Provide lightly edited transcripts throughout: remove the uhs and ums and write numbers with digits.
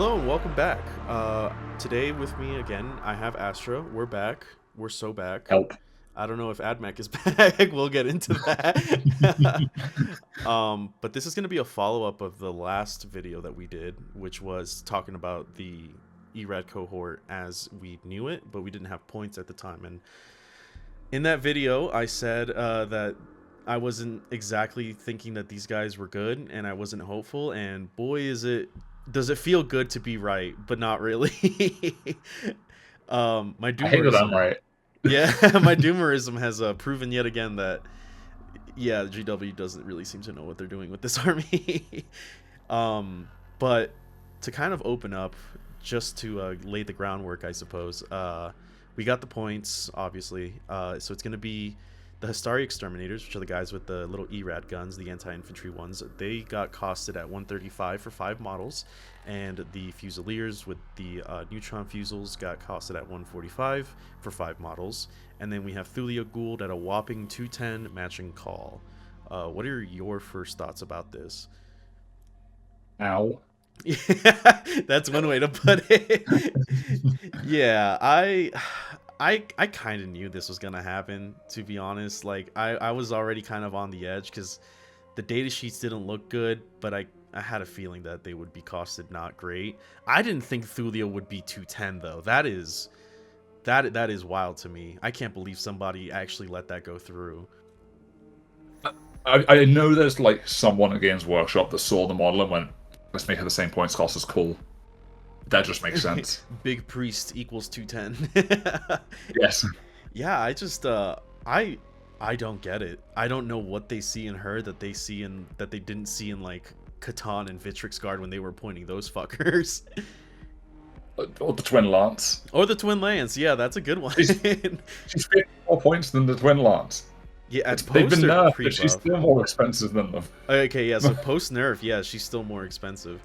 Hello and welcome back. Today with me again, I have Astra. We're back. We're so back. Help. I don't know if AdMac is back. We'll get into that. But this is going to be a follow-up of the last video that we did, which was talking about the Erad cohort as we knew it, but we didn't have points at the time. And in that video, I said that I wasn't exactly thinking that these guys were good, and I wasn't hopeful. And boy, does it feel good to be right, but not really. My I hate that I'm doomerism, right. yeah, my doomerism has proven yet again that yeah, GW doesn't really seem to know what they're doing with this army. But to kind of open up, just to lay the groundwork, I suppose. We got the points, obviously. So it's going to be the Histari Exterminators, which are the guys with the little ERAD guns, the anti-infantry ones. They got costed at 135 for 5 models. And the Fusiliers with the neutron fusils got costed at 145 for 5 models. And then we have Thulia Gould at a whopping 210 matching call. What are your first thoughts about this? Ow. Yeah, that's one way to put it. Yeah, I kind of knew this was gonna happen, to be honest. Like I was already kind of on the edge because the data sheets didn't look good, but I had a feeling that they would be costed not great. I didn't think Thulia would be 210 though. That is wild to me. I can't believe somebody actually let that go through. I know there's like someone at Games Workshop that saw the model and went, let's make it the same points cost as cool. That just makes sense. Big priest equals 210. Yes. Yeah, I don't get it. I don't know what they see in her that they didn't see in like Catan and Vitrix Guard when they were pointing those fuckers. Or the Twin Lance. Or the Twin Lance. Yeah, that's a good one. She's 50 more points than the Twin Lance. Yeah, They've been nerfed, but she's pre-buff. still more expensive than them. Okay, yeah, so post nerf, yeah, she's still more expensive.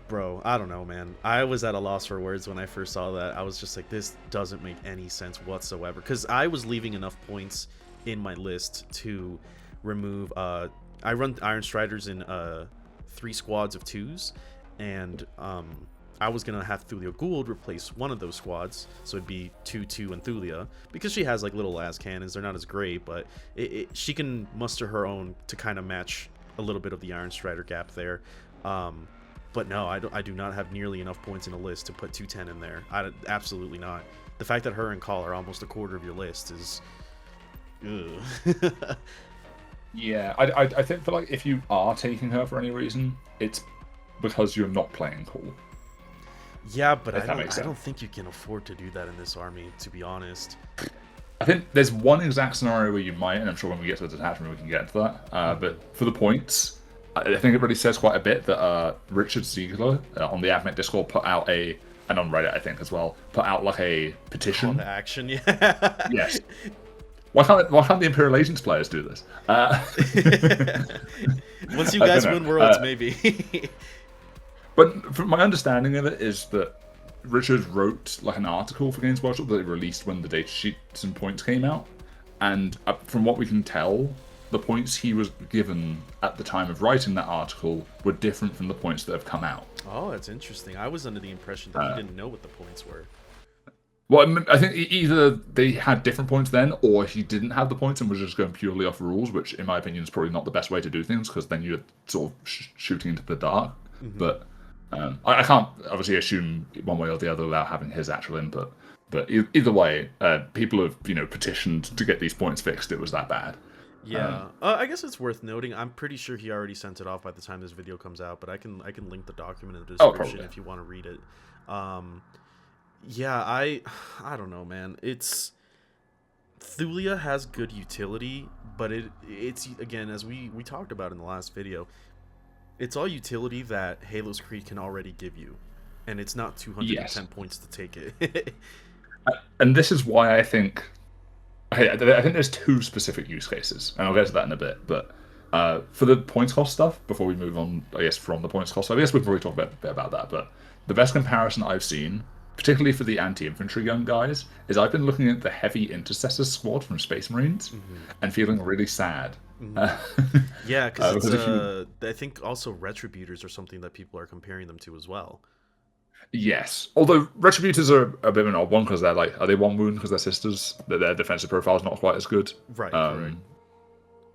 Bro, I don't know, man. I was at a loss for words when I first saw that. I was just like, this doesn't make any sense whatsoever. Because I was leaving enough points in my list to remove. I run Iron Striders in 3 squads of 2s, and I was gonna have Thulia Gould replace one of those squads, so it'd be 2-2 and Thulia, because she has like little las cannons. They're not as great, but she can muster her own to kind of match a little bit of the Iron Strider gap there. But no, I do not have nearly enough points in a list to put 210 in there. Absolutely not. The fact that her and Call are almost a quarter of your list is... Yeah, I think that like if you are taking her for any reason, it's because you're not playing cool. Yeah, but If that I makes sense. don't think you can afford to do that in this army, to be honest. I think there's one exact scenario where you might, and I'm sure when we get to the detachment we can get into that. But for the points, I think it really says quite a bit that Richard Ziegler on the Admit Discord put out and on Reddit I think as well, put out like a Call petition. to action, yeah. Yes. Why can't the Imperial Agents players do this? Once you guys win Worlds, maybe. But from my understanding of it is that Richard wrote like an article for Games Workshop that they released when the data sheets and points came out, and from what we can tell, the points he was given at the time of writing that article were different from the points that have come out. Oh, that's interesting. I was under the impression that he didn't know what the points were. Well, I think either they had different points then, or he didn't have the points and was just going purely off rules, which, in my opinion, is probably not the best way to do things, because then you're sort of shooting into the dark. Mm-hmm. But I can't obviously assume one way or the other without having his actual input. But either way, people have petitioned to get these points fixed. It was that bad. Yeah, I guess it's worth noting. I'm pretty sure he already sent it off by the time this video comes out, but I can link the document in the description if you want to read it. Yeah, I don't know, man. It's Thulia has good utility, but it's again, as we talked about in the last video, it's all utility that Halo's Creed can already give you, and it's not 210 points to take it. And this is why I think. Okay, I think there's 2 specific use cases, and I'll get to that in a bit. But for the points cost stuff, before we move on, I guess from the points cost, I guess we can probably talk a bit about that. But the best comparison I've seen, particularly for the anti-infantry gun guys, is I've been looking at the heavy intercessor squad from Space Marines and feeling really sad Mhm. Yeah, because it's because if you I think also retributors are something that people are comparing them to as well. Yes, although Retributors are a bit of an odd one because they're like, are they one wound because they're sisters? That their defensive profile is not quite as good. Right, correct.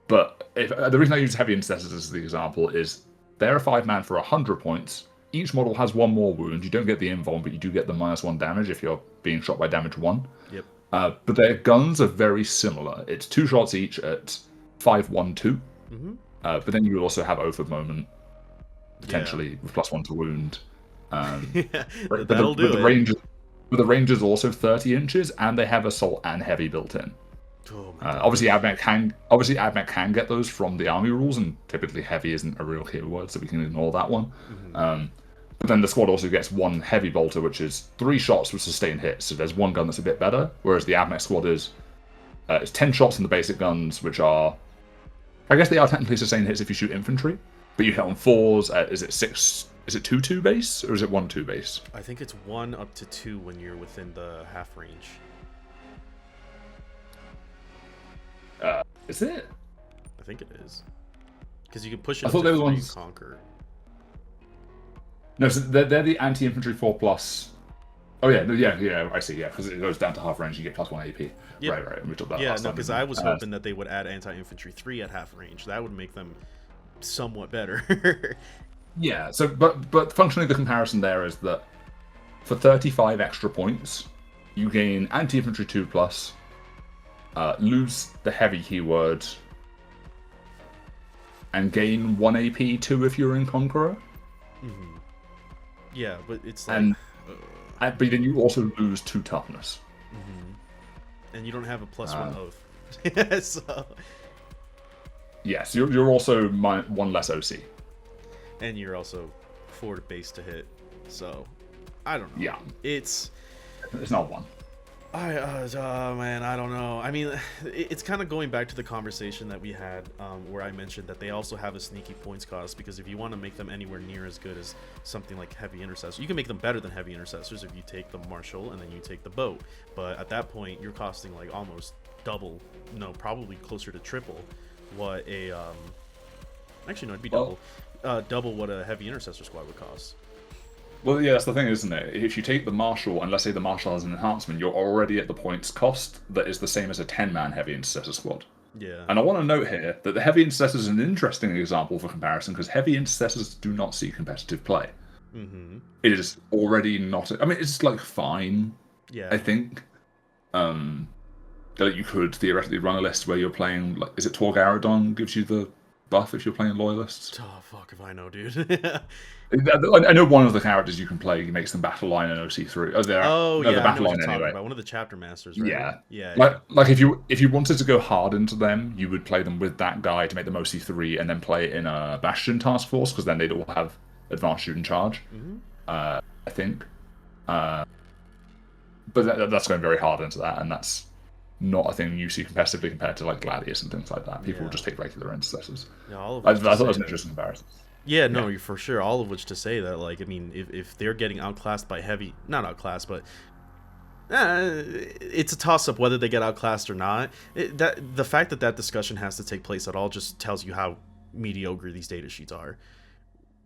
But the reason I use Heavy Intercessors as the example is they're a 5-man for 100 points. Each model has one more wound. You don't get the invuln, but you do get the -1 damage if you're being shot by damage 1. Yep. But their guns are very similar. It's 2 shots each at 5-1-2. Mm-hmm. But then you also have Oath of Moment, Yeah. potentially with +1 to wound. Yeah, But that'll do it. the range is also 30 inches, and they have assault and heavy built in. Oh my god. Obviously, AdMech can get those from the army rules, and typically heavy isn't a real keyword, so we can ignore that one. Mm-hmm. But then the squad also gets one heavy bolter, which is 3 shots with sustained hits. So there's one gun that's a bit better, whereas the AdMech squad is it's 10 shots in the basic guns, which are, I guess they are technically sustained hits if you shoot infantry, but you hit on 4s. Is it 6? Is it 2-2 base or is it 1-2 base? I think it's 1 up to 2 when you're within the half range. Is it? I think it is. Because you can push it I thought to they were 3 ones. conquer. No, so they're the anti-infantry 4+. Oh yeah, I see. Yeah, because it goes down to half range, you get +1 AP. Yep. Right. We took that. Yeah, last no, time, because didn't I we? was hoping that they would add anti-infantry 3 at half range. That would make them somewhat better. Yeah. So, but functionally, the comparison there is that for 35 extra points, you gain anti-infantry 2+, lose the heavy keyword, and gain 1 AP 2 if you're in Conqueror. Mm-hmm. Yeah, but it's like... But then you also lose 2 toughness. Mm-hmm. And you don't have a +1 oath. So... Yes, you're also 1 less OC. And you're also 4 base to hit. So, I don't know. Yeah. It's not 1. Man, I don't know. I mean, it's kind of going back to the conversation that we had where I mentioned that they also have a sneaky points cost, because if you want to make them anywhere near as good as something like Heavy Intercessor, you can make them better than Heavy Intercessors if you take the Marshal and then you take the Boat. But at that point, you're costing like almost double, no, probably closer to triple what a... Actually, no, it'd be double. Double what a Heavy Intercessor squad would cost. Well, yeah, that's the thing, isn't it? If you take the Marshal, and let's say the Marshal has an enhancement, you're already at the points cost that is the same as a 10-man Heavy Intercessor squad. Yeah. And I want to note here that the Heavy Intercessor is an interesting example for comparison, because Heavy Intercessors do not see competitive play. Mm-hmm. It is already not... I mean, it's like fine, yeah. I think. That you could theoretically run a list where you're playing... Like, is it Torgaradon gives you the buff if you're playing Loyalists? Oh, fuck if I know, dude. I know one of the characters you can play makes them battle line and OC3. Yeah, the I know battle what line you're talking anyway. about. One of the chapter masters, right? Yeah. Like if you wanted to go hard into them, you would play them with that guy to make them OC3, and then play it in a Bastion task force, because then they'd all have advanced shoot and charge. Mm-hmm. I think. But that's going very hard into that, and that's not a thing you see competitively compared to like Gladius and things like that. People will just take regular intercessors. Yeah, all of I thought that was an interesting comparison. Yeah, no, for sure. All of which to say that, like, I mean, if they're getting outclassed by heavy, not outclassed, but it's a toss-up whether they get outclassed or not. The fact that discussion has to take place at all just tells you how mediocre these data sheets are.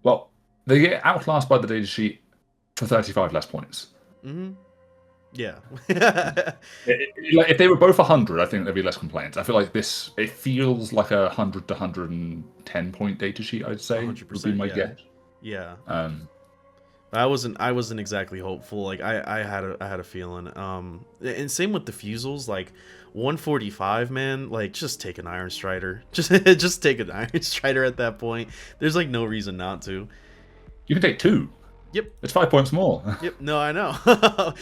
Well, they get outclassed by the data sheet for 35 less points. Mm-hmm. Yeah. If they were both 100, I think there'd be less complaints. I feel like it feels like a 100 to 110 point data sheet, I'd say, would be my guess. Yeah. I wasn't exactly hopeful. Like I had a feeling. And same with the Fusels, like 145, man, like just take an Iron Strider. Just take an Iron Strider at that point. There's like no reason not to. You can take 2. Yep. It's 5 points more. Yep. No, I know.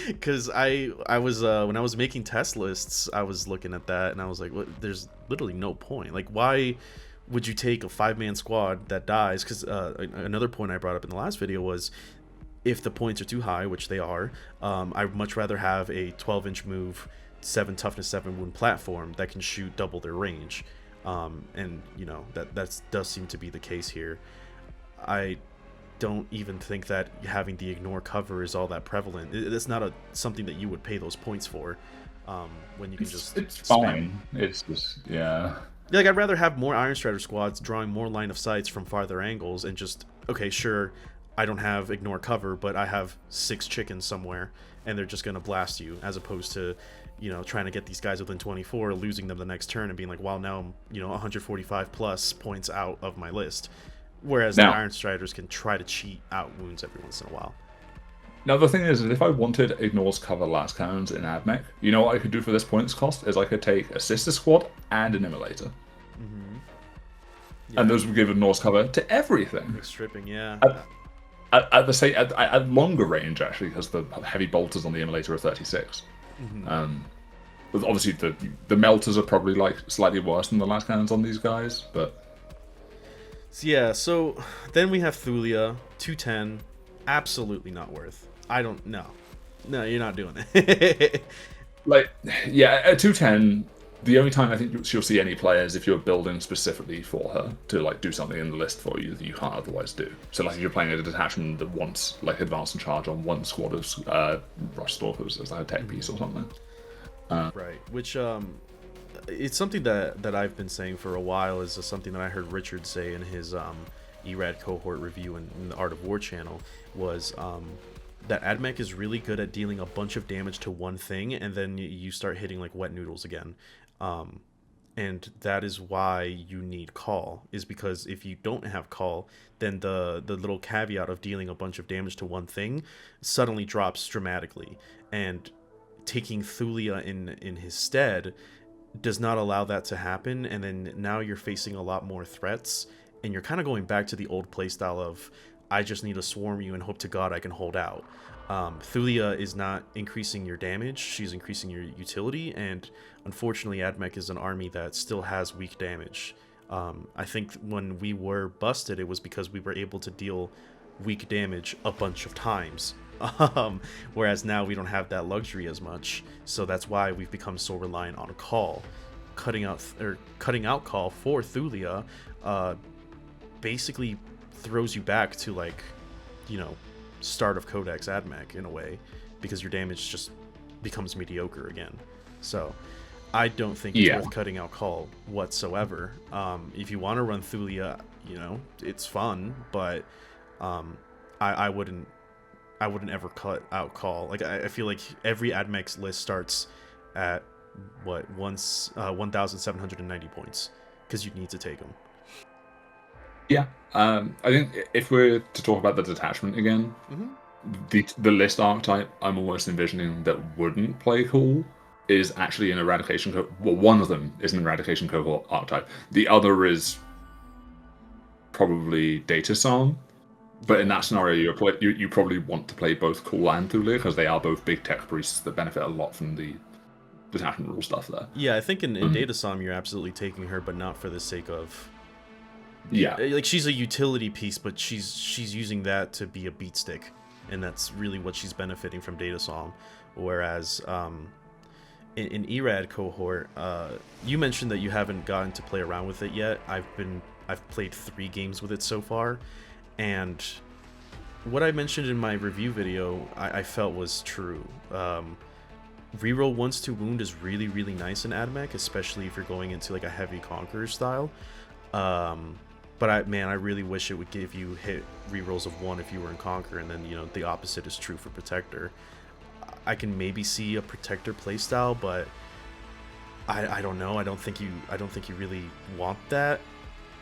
Because I was when I was making test lists, I was looking at that and I was like, well, there's literally no point. Like, why would you take a 5-man squad that dies? Because another point I brought up in the last video was, if the points are too high, which they are, I'd much rather have a 12-inch move, 7 toughness, 7 wound platform that can shoot double their range. And you know that does seem to be the case here. I don't even think that having the ignore cover is all that prevalent. It's not something that you would pay those points for, when you can just it's fine. It's just, yeah. Like, I'd rather have more Iron Strider squads drawing more line of sights from farther angles and just, okay, sure, I don't have ignore cover, but I have 6 chickens somewhere, and they're just going to blast you, as opposed to, trying to get these guys within 24, losing them the next turn, and being like, wow, now I'm, 145 plus points out of my list. Whereas the Now, Iron Striders can try to cheat out wounds every once in a while. now the thing is if I wanted ignores cover last cannons in AdMech, you know what I could do for this points cost is I could take a sister squad and an immolator. Yeah. And those would give ignores cover to everything. Like stripping, yeah. At the same at longer range actually, because the heavy bolters on the immolator are 36. But obviously the melters are probably like slightly worse than the last cannons on these guys, but so then we have Thulia, 210, absolutely not worth. I don't know. No, you're not doing it. like, yeah, at 210, the only time I think she'll see any players if you're building specifically for her to like do something in the list for you that you can't otherwise do. So like if you're playing a detachment that wants like advance and charge on one squad of rush stalkers as like a tech piece or something. Right, which it's something that I've been saying for a while, is something that I heard Richard say in his Erad cohort review in the Art of War channel, was that AdMech is really good at dealing a bunch of damage to one thing, and then you start hitting like wet noodles again. And that is why you need call, is because if you don't have call, then the little caveat of dealing a bunch of damage to one thing suddenly drops dramatically, and taking Thulia in his stead does not allow that to happen. And then now you're facing a lot more threats, and you're kind of going back to the old playstyle of, I just need to swarm you and hope to God I can hold out. Thulia is not increasing your damage, she's increasing your utility, and unfortunately AdMech is an army that still has weak damage. I think when we were busted, it was because we were able to deal weak damage a bunch of times. Whereas now we don't have that luxury as much, so that's why we've become so reliant on call. Cutting out call for Thulia basically throws you back to like, start of Codex AdMech in a way, because your damage just becomes mediocre again. So I don't think it's worth cutting out call whatsoever. If you want to run Thulia, it's fun, but I wouldn't ever cut out call. Like I feel like every AdMech's list starts at 1,790 points, because you need to take them. Yeah, I think if we're to talk about the detachment again, the list archetype I'm almost envisioning that wouldn't play cool is actually an Eradication well, one of them is an Eradication cohort archetype. The other is probably Detachment. But in that scenario, you probably want to play both Cool and Thulia, because they are both big tech priests that benefit a lot from the detachment rule stuff there. Yeah, I think in Datasom you're absolutely taking her, but not for the sake of... Yeah. Like, she's a utility piece, but she's using that to be a beat stick, and that's really what she's benefiting from Datasom. Whereas in Erad cohort, you mentioned that you haven't gotten to play around with it yet. I've played 3 games with it so far, and what I mentioned in my review video, I felt was true. Reroll once to wound is really, really nice in AdMech, especially if you're going into like a heavy Conqueror style. But I really wish it would give you hit rerolls of 1 if you were in Conqueror, and then the opposite is true for Protector. I can maybe see a Protector playstyle, but I don't know. I don't think you really want that,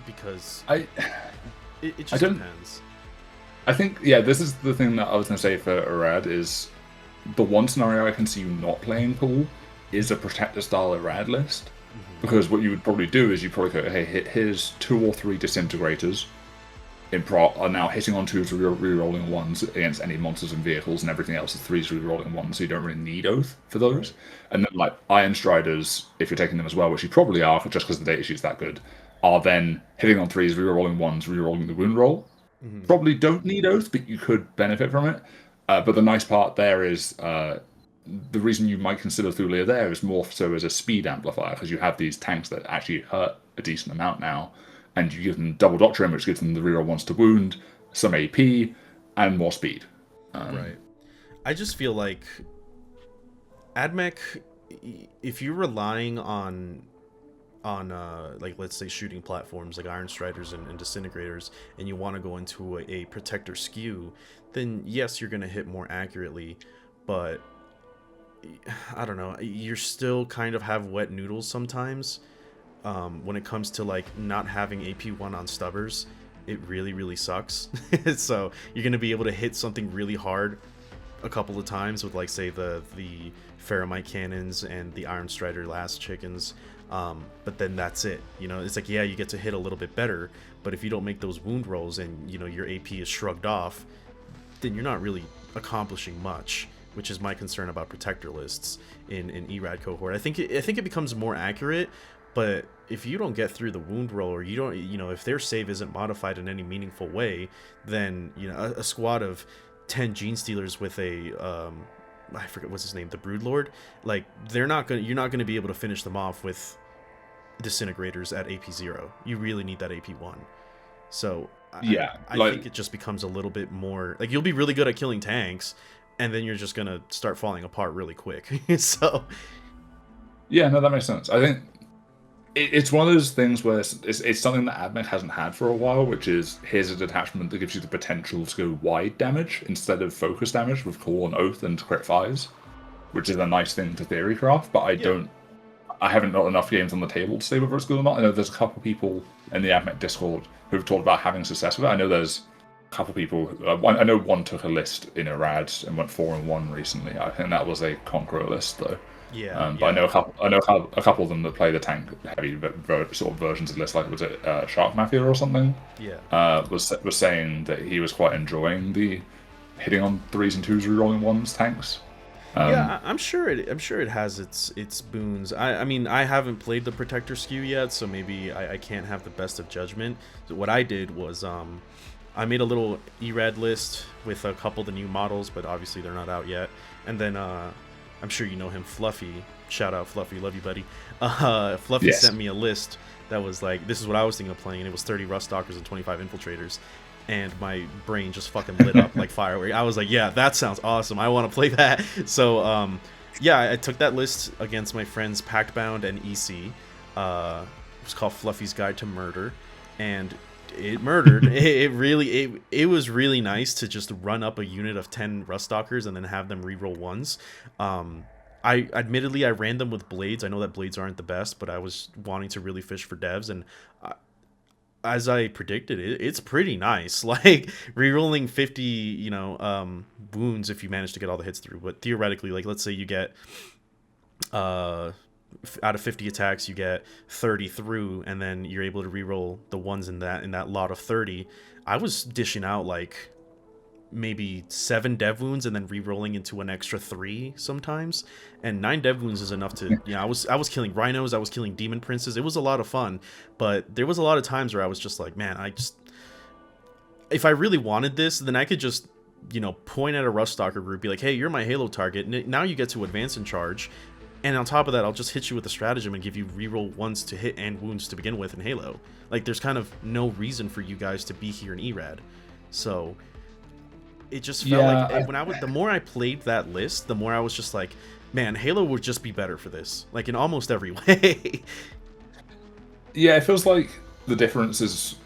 because it just depends. I think, yeah, this is the thing that I was going to say for Erad, is the one scenario I can see you not playing cool is a Protector style Erad list. Because what you would probably do is you probably go, hey, here's 2 or 3 disintegrators are now hitting on 2s, rerolling 1s against any monsters and vehicles, and everything else is 3s, rerolling 1s, so you don't really need Oath for those. And then like Iron Striders, if you're taking them as well, which you probably are, just because the data sheet's that good, are then hitting on 3s, rerolling 1s, rerolling the wound roll. Probably don't need Oath, but you could benefit from it. But the nice part there is the reason you might consider Thulia there is more so as a speed amplifier, because you have these tanks that actually hurt a decent amount now, and you give them double doctrine, which gives them the reroll once to wound, some AP, and more speed. Right. I just feel like AdMech, if you're relying on on like let's say shooting platforms like Iron Striders and Disintegrators, and you want to go into a protector skew, then yes, you're gonna hit more accurately, but I don't know, you're still kind of have wet noodles sometimes. When it comes to like not having AP1 on stubbers, it really sucks. So you're gonna be able to hit something really hard a couple of times with like say the Ferromite cannons and the Iron Strider last chickens, but then that's it. You know, it's like, yeah, you get to hit a little bit better, but if you don't make those wound rolls and you know your AP is shrugged off, then you're not really accomplishing much, which is my concern about protector lists in Erad cohort. I think it becomes more accurate, but if you don't get through the wound roll, or you don't, you know, if their save isn't modified in any meaningful way, then you know a squad of 10 Gene Stealers with a I forget what's his name, the Broodlord, like you're not gonna be able to finish them off with Disintegrators at AP0. You really need that AP1. So Yeah, I like think it just becomes a little bit more like you'll be really good at killing tanks, and then you're just gonna start falling apart really quick. So yeah, no, that makes sense. I think it's one of those things where it's something that Admech hasn't had for a while, which is here's a detachment that gives you the potential to go wide damage instead of focus damage with Call and Oath and Crit 5s, which is a nice thing to theory craft, but I haven't got enough games on the table to say whether it's good or not. I know there's a couple people in the Admech Discord who've talked about having success with it. I know there's a couple people, I know one took a list in Erad and went 4-1 recently. I think that was a Conqueror list though. yeah, But I know a couple of them that play the tank heavy sort of versions of the list, like was it Shark Mafia or something? yeah. Was saying that he was quite enjoying the hitting on 3s and 2s rerolling 1s tanks. Yeah, I'm sure it has its boons. I mean, I haven't played the Protector skew yet, so maybe I can't have the best of judgment. So what I did was I made a little Erad list with a couple of the new models, but obviously they're not out yet. And then I'm sure you know him, Fluffy. Shout out Fluffy, love you, buddy. Fluffy sent me a list that was like, this is what I was thinking of playing, and it was 30 Rust Stalkers and 25 Infiltrators. And my brain just fucking lit up like fireworks. I was like, yeah, that sounds awesome. I want to play that. So, yeah, I took that list against my friends Pactbound and EC. It was called Fluffy's Guide to Murder, and it murdered. It was really nice to just run up a unit of 10 Rust Stalkers and then have them reroll ones. I admittedly I ran them with blades. I know that blades aren't the best, but I was wanting to really fish for devs, and as I predicted, it's pretty nice. Like rerolling 50, you know, wounds if you manage to get all the hits through. But theoretically, like let's say you get out of 50 attacks, you get 30 through, and then you're able to reroll the ones in that lot of 30. I was dishing out like maybe 7 dev wounds and then re-rolling into an extra 3 sometimes, and 9 dev wounds is enough to, you know, I was killing rhinos, I was killing demon princes. It was a lot of fun, but there was a lot of times where I was just like, man, if I really wanted this, then I could just, you know, point at a Rust Stalker group, be like, hey, you're my Halo target, now you get to advance and charge, and on top of that I'll just hit you with the stratagem and give you reroll ones to hit and wounds to begin with in Halo. Like there's kind of no reason for you guys to be here in Erad. So it just felt like the more I played that list, the more I was just like, man, Halo would just be better for this, like in almost every way. Yeah, it feels like the difference is,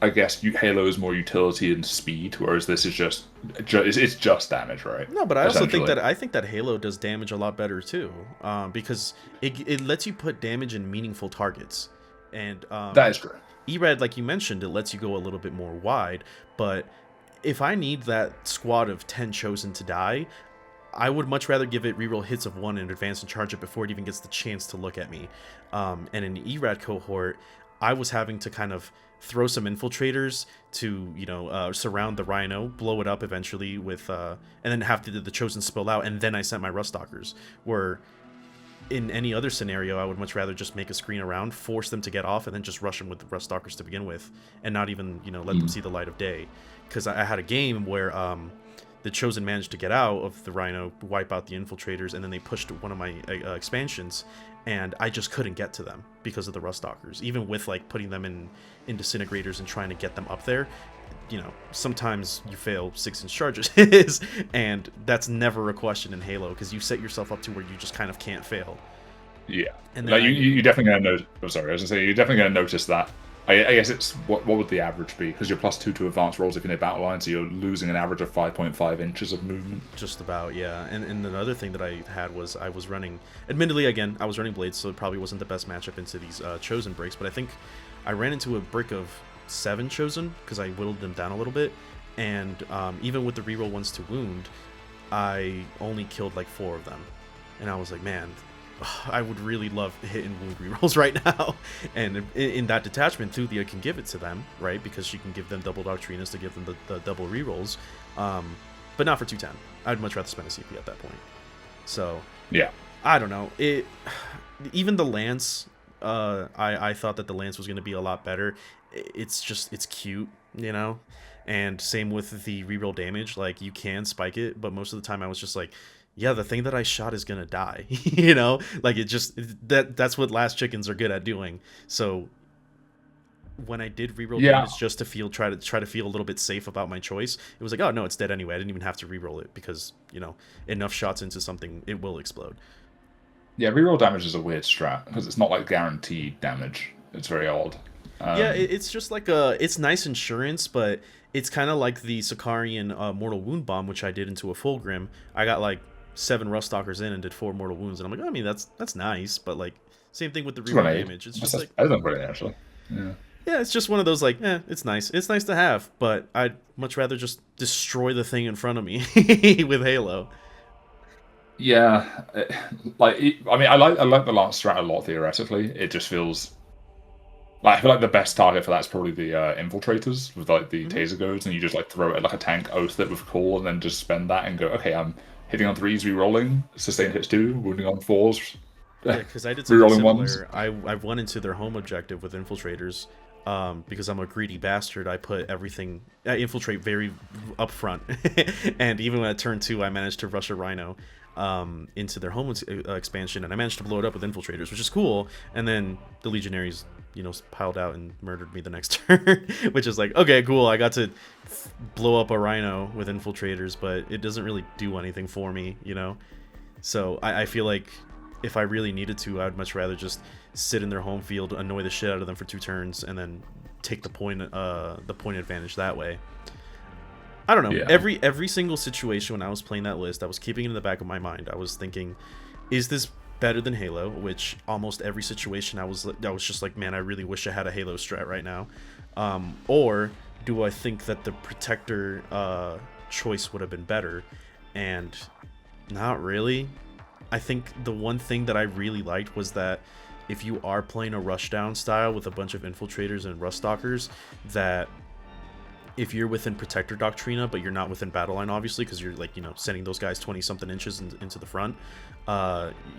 I guess, Halo is more utility and speed, whereas this is it's just damage, right? No, but I also think that Halo does damage a lot better too, because it lets you put damage in meaningful targets, and that is true. Erad, like you mentioned, it lets you go a little bit more wide, but if I need that squad of 10 chosen to die, I would much rather give it reroll hits of 1 and advance and charge it before it even gets the chance to look at me. And in Erad cohort, I was having to kind of throw some infiltrators to, you know, surround the rhino, blow it up eventually with, and then have the chosen spill out, and then I sent my Rust Stalkers. Where in any other scenario, I would much rather just make a screen around, force them to get off, and then just rush them with the Rust Stalkers to begin with, and not even, you know, let them see the light of day. Because I had a game where the Chosen managed to get out of the Rhino, wipe out the Infiltrators, and then they pushed one of my expansions, and I just couldn't get to them because of the Rust Stalkers. Even with like putting them in Disintegrators and trying to get them up there, you know, sometimes you fail 6-inch charges, and that's never a question in Halo because you set yourself up to where you just kind of can't fail. Yeah, And then like you definitely gonna notice. I'm sorry, I was gonna say you're definitely gonna notice that. I guess it's what would the average be? Because you're +2 to advanced rolls if you're near battle line, so you're losing an average of 5.5 inches of movement. just about, yeah. And another thing that I had was I was running, admittedly, again, I was running blades, so it probably wasn't the best matchup into these chosen breaks, but I think I ran into a brick of 7 chosen because I whittled them down a little bit, and even with the reroll ones to wound, I only killed like 4 of them, and I was like, man, I would really love hitting wound rerolls right now. And in that detachment, Thuthia can give it to them, right? Because she can give them double Doctrinas to give them the double rerolls. But not for 210. I'd much rather spend a CP at that point. So, Yeah. I don't know. Even the Lance, I thought that the Lance was going to be a lot better. It's cute, you know? And same with the reroll damage. Like, you can spike it, but most of the time I was just like, yeah, the thing that I shot is gonna die. You know, like that's what last chickens are good at doing. So when I did reroll Yeah. damage just to try to feel a little bit safe about my choice, it was like, oh no, it's dead anyway. I didn't even have to reroll it because, you know, enough shots into something, it will explode. Yeah, reroll damage is a weird strat because it's not like guaranteed damage. It's very odd. Yeah, it's just like it's nice insurance, but it's kind of like the Sicarian Mortal Wound Bomb, which I did into a Fulgrim. I got like 7 Ruststalkers in and did 4 mortal wounds, and I'm like, I mean, that's nice, but like, same thing with the reroll damage. It's just like, I don't really actually. Yeah. yeah, it's just one of those like, it's nice. It's nice to have, but I'd much rather just destroy the thing in front of me with Halo. Yeah, like I mean, I like the last strat a lot theoretically. It just feels like I feel like the best target for that is probably the infiltrators with like the taser goads, and you just like throw it at like a tank, oath it with cool, and then just spend that and go, okay, I'm hitting on 3s, re-rolling, sustained hits 2, wounding on 4s, Yeah, because I did something re-rolling similar. 1s. I went into their home objective with infiltrators. Because I'm a greedy bastard, I put everything. I infiltrate very up front, and even at turn 2, I managed to rush a rhino into their home expansion, and I managed to blow it up with infiltrators, which is cool. And then the legionaries, you know, piled out and murdered me the next turn, which is like, okay, cool. I got to blow up a rhino with infiltrators, but it doesn't really do anything for me, you know. So I feel like if I really needed to, I'd much rather just sit in their home field, annoy the shit out of them for 2 turns, and then take the point advantage that way. I don't know. Yeah. Every single situation when I was playing that list, I was keeping it in the back of my mind. I was thinking, is this better than Halo? Which almost every situation I was just like, man, I really wish I had a Halo strat right now. Or do I think that the Protector choice would have been better? And not really. I think the one thing that I really liked was that if you are playing a rushdown style with a bunch of infiltrators and ruststalkers, that if you're within Protector Doctrina, but you're not within battle line, obviously, because you're like, you know, sending those guys 20-something inches into the front,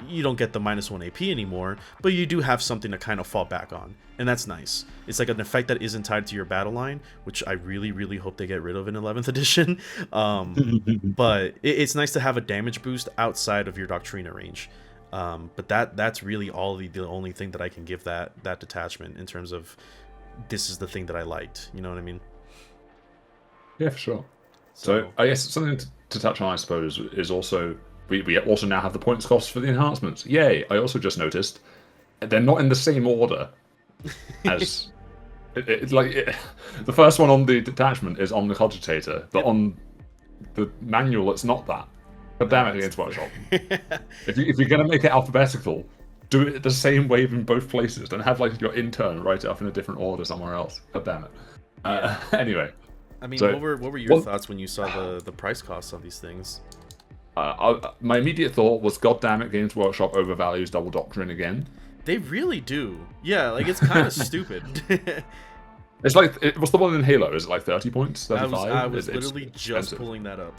you don't get the -1 AP anymore, but you do have something to kind of fall back on, and that's nice. It's like an effect that isn't tied to your battle line, which I really, really hope they get rid of in 11th edition. But it's nice to have a damage boost outside of your Doctrina range. But that's really the only thing that I can give that detachment in terms of this is the thing that I liked. You know what I mean? Yeah, for sure. So I guess something to touch on, I suppose, is also we also now have the points cost for the enhancements. Yay! I also just noticed they're not in the same order as the first one on the detachment is on the cogitator, but on the manual it's not that. God damn it, Games Workshop. If you're gonna make it alphabetical, do it the same way in both places. Don't have like your intern write it up in a different order somewhere else. God damn it. Anyway. I mean, So, what were your thoughts when you saw the price costs on these things? My immediate thought was, God damn it, Games Workshop overvalues Double Doctrine again. They really do. Yeah, like it's kind of stupid. It's like, what's the one in Halo? Is it like 30 points? 35? I was It's literally just expensive. pulling that up.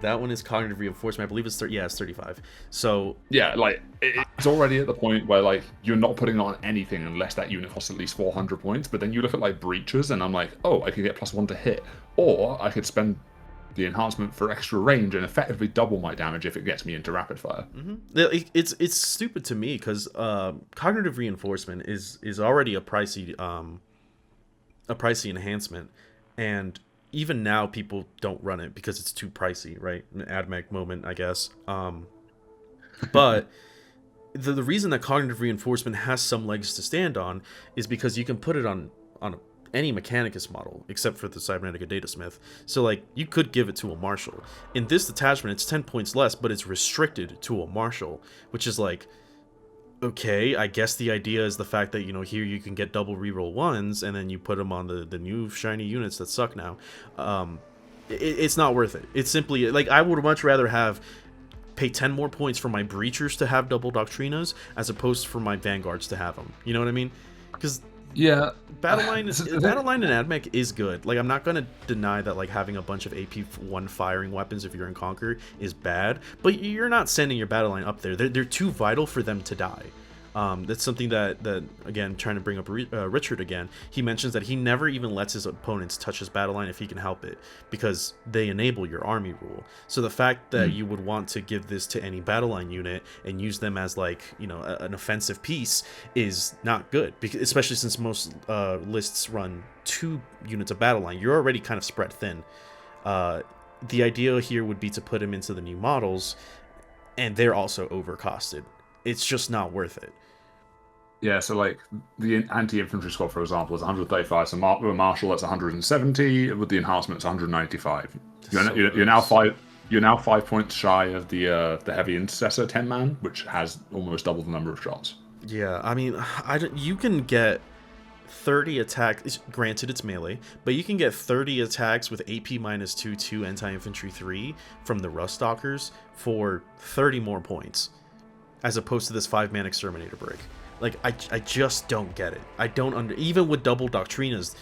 That one is cognitive reinforcement. I believe it's 35. So Yeah, like it's already at the point where like you're not putting on anything unless that unit costs at least 400 points. But then you look at like breaches, and I'm like, oh, I could get +1 to hit, or I could spend the enhancement for extra range and effectively double my damage if it gets me into rapid fire. it's stupid to me because cognitive reinforcement is already a pricey enhancement, and even now people don't run it because it's too pricey, right? An AdMech moment, I guess. But the reason that cognitive reinforcement has some legs to stand on is because you can put it on any Mechanicus model except for the Cybernetica Datasmith. So like you could give it to a Marshal. In this detachment, it's 10 points less, but it's restricted to a Marshal, which is like, okay, I guess the idea is the fact that, you know, here you can get double reroll ones and then you put them on the new shiny units that suck now. It's not worth it. It's simply like, I would much rather pay 10 more points for my breachers to have double doctrinas as opposed to for my vanguards to have them. You know what I mean? Because yeah, Battleline and AdMech is good. Like, I'm not gonna deny that like having a bunch of AP1 firing weapons if you're in Conquer is bad, but you're not sending your Battleline up there. They're too vital for them to die. That's something that again, trying to bring up Richard again, he mentions that he never even lets his opponents touch his battle line if he can help it, because they enable your army rule. So the fact that you would want to give this to any battle line unit and use them as like, you know, an offensive piece is not good, because especially since most lists run 2 units of battle line, you're already kind of spread thin. The idea here would be to put him into the new models, and they're also overcosted. It's just not worth it. Yeah, so like the anti-infantry squad, for example, is 135. So with a Marshal, that's 170. With the enhancement, it's 195. You're now 5 points shy of the heavy intercessor 10-man, which has almost double the number of shots. Yeah, I mean, you can get 30 attacks. Granted, it's melee, but you can get 30 attacks with AP -2/2 anti-infantry 3 from the Ruststalkers for 30 more points, as opposed to this 5-man exterminator break. Like, I just don't get it. I don't even with double doctrinas,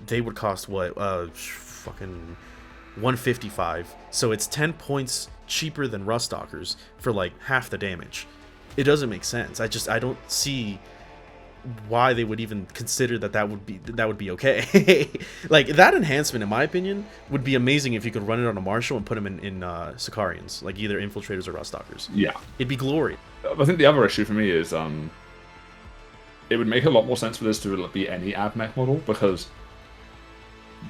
they would cost what, fucking 155. So it's 10 points cheaper than Ruststalkers for like half the damage. It doesn't make sense. I don't see why they would even consider that would be okay. Like, that enhancement, in my opinion, would be amazing if you could run it on a Marshal and put them in Sicarians, like either infiltrators or Ruststalkers. Yeah, it'd be glory. I think the other issue for me is it would make a lot more sense for this to be any AdMech model, because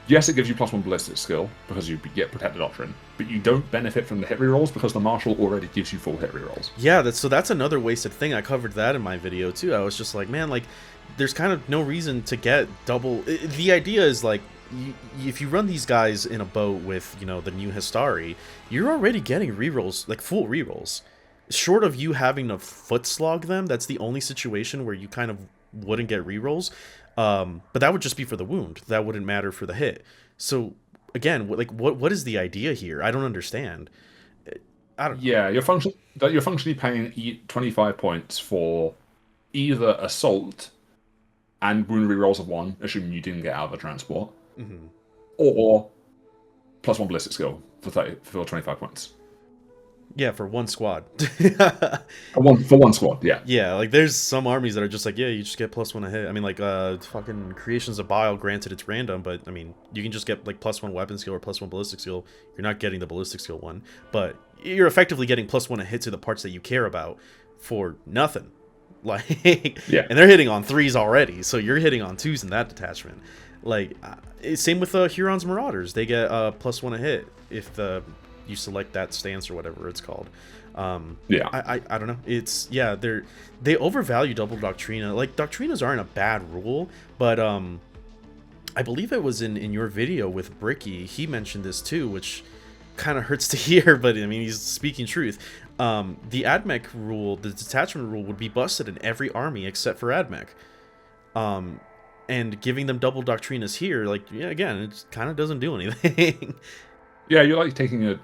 yes, it gives you +1 ballistic skill because you get protected doctrine, but you don't benefit from the hit rerolls because the Marshal already gives you full hit rerolls. Yeah, that's another wasted thing. I covered that in my video too. I was just like, man, like, there's kind of no reason to get double. The idea is like, if you run these guys in a boat with, you know, the new Histari, you're already getting rerolls, like full rerolls. Short of you having to foot slog them, that's the only situation where you kind of wouldn't get rerolls. But that would just be for the wound. That wouldn't matter for the hit. So again, what is the idea here? I don't understand. I don't. Yeah, you're functionally paying 25 points for either assault and wound rerolls of 1, assuming you didn't get out of the transport, or +1 ballistic skill for 25 points. Yeah, for one squad. for one squad, yeah. Yeah, like there's some armies that are just like, yeah, you just get +1 a hit. I mean, like fucking Creations of Bile, granted it's random, but I mean, you can just get like +1 weapon skill or +1 ballistic skill. You're not getting the ballistic skill one, but you're effectively getting +1 a hit to the parts that you care about for nothing. Like, yeah. And they're hitting on 3s already, so you're hitting on 2s in that detachment. Like, same with Huron's Marauders. They get +1 a hit if you select that stance or whatever it's called. Yeah, I don't know. It's, yeah, they overvalue double doctrina. Like, doctrinas aren't a bad rule, but I believe it was in your video with Bricky, he mentioned this too, which kind of hurts to hear, but I mean, he's speaking truth. The AdMech rule, the detachment rule, would be busted in every army except for AdMech. And giving them double doctrinas here, like, yeah, again, it kind of doesn't do anything. Yeah, you're like taking a.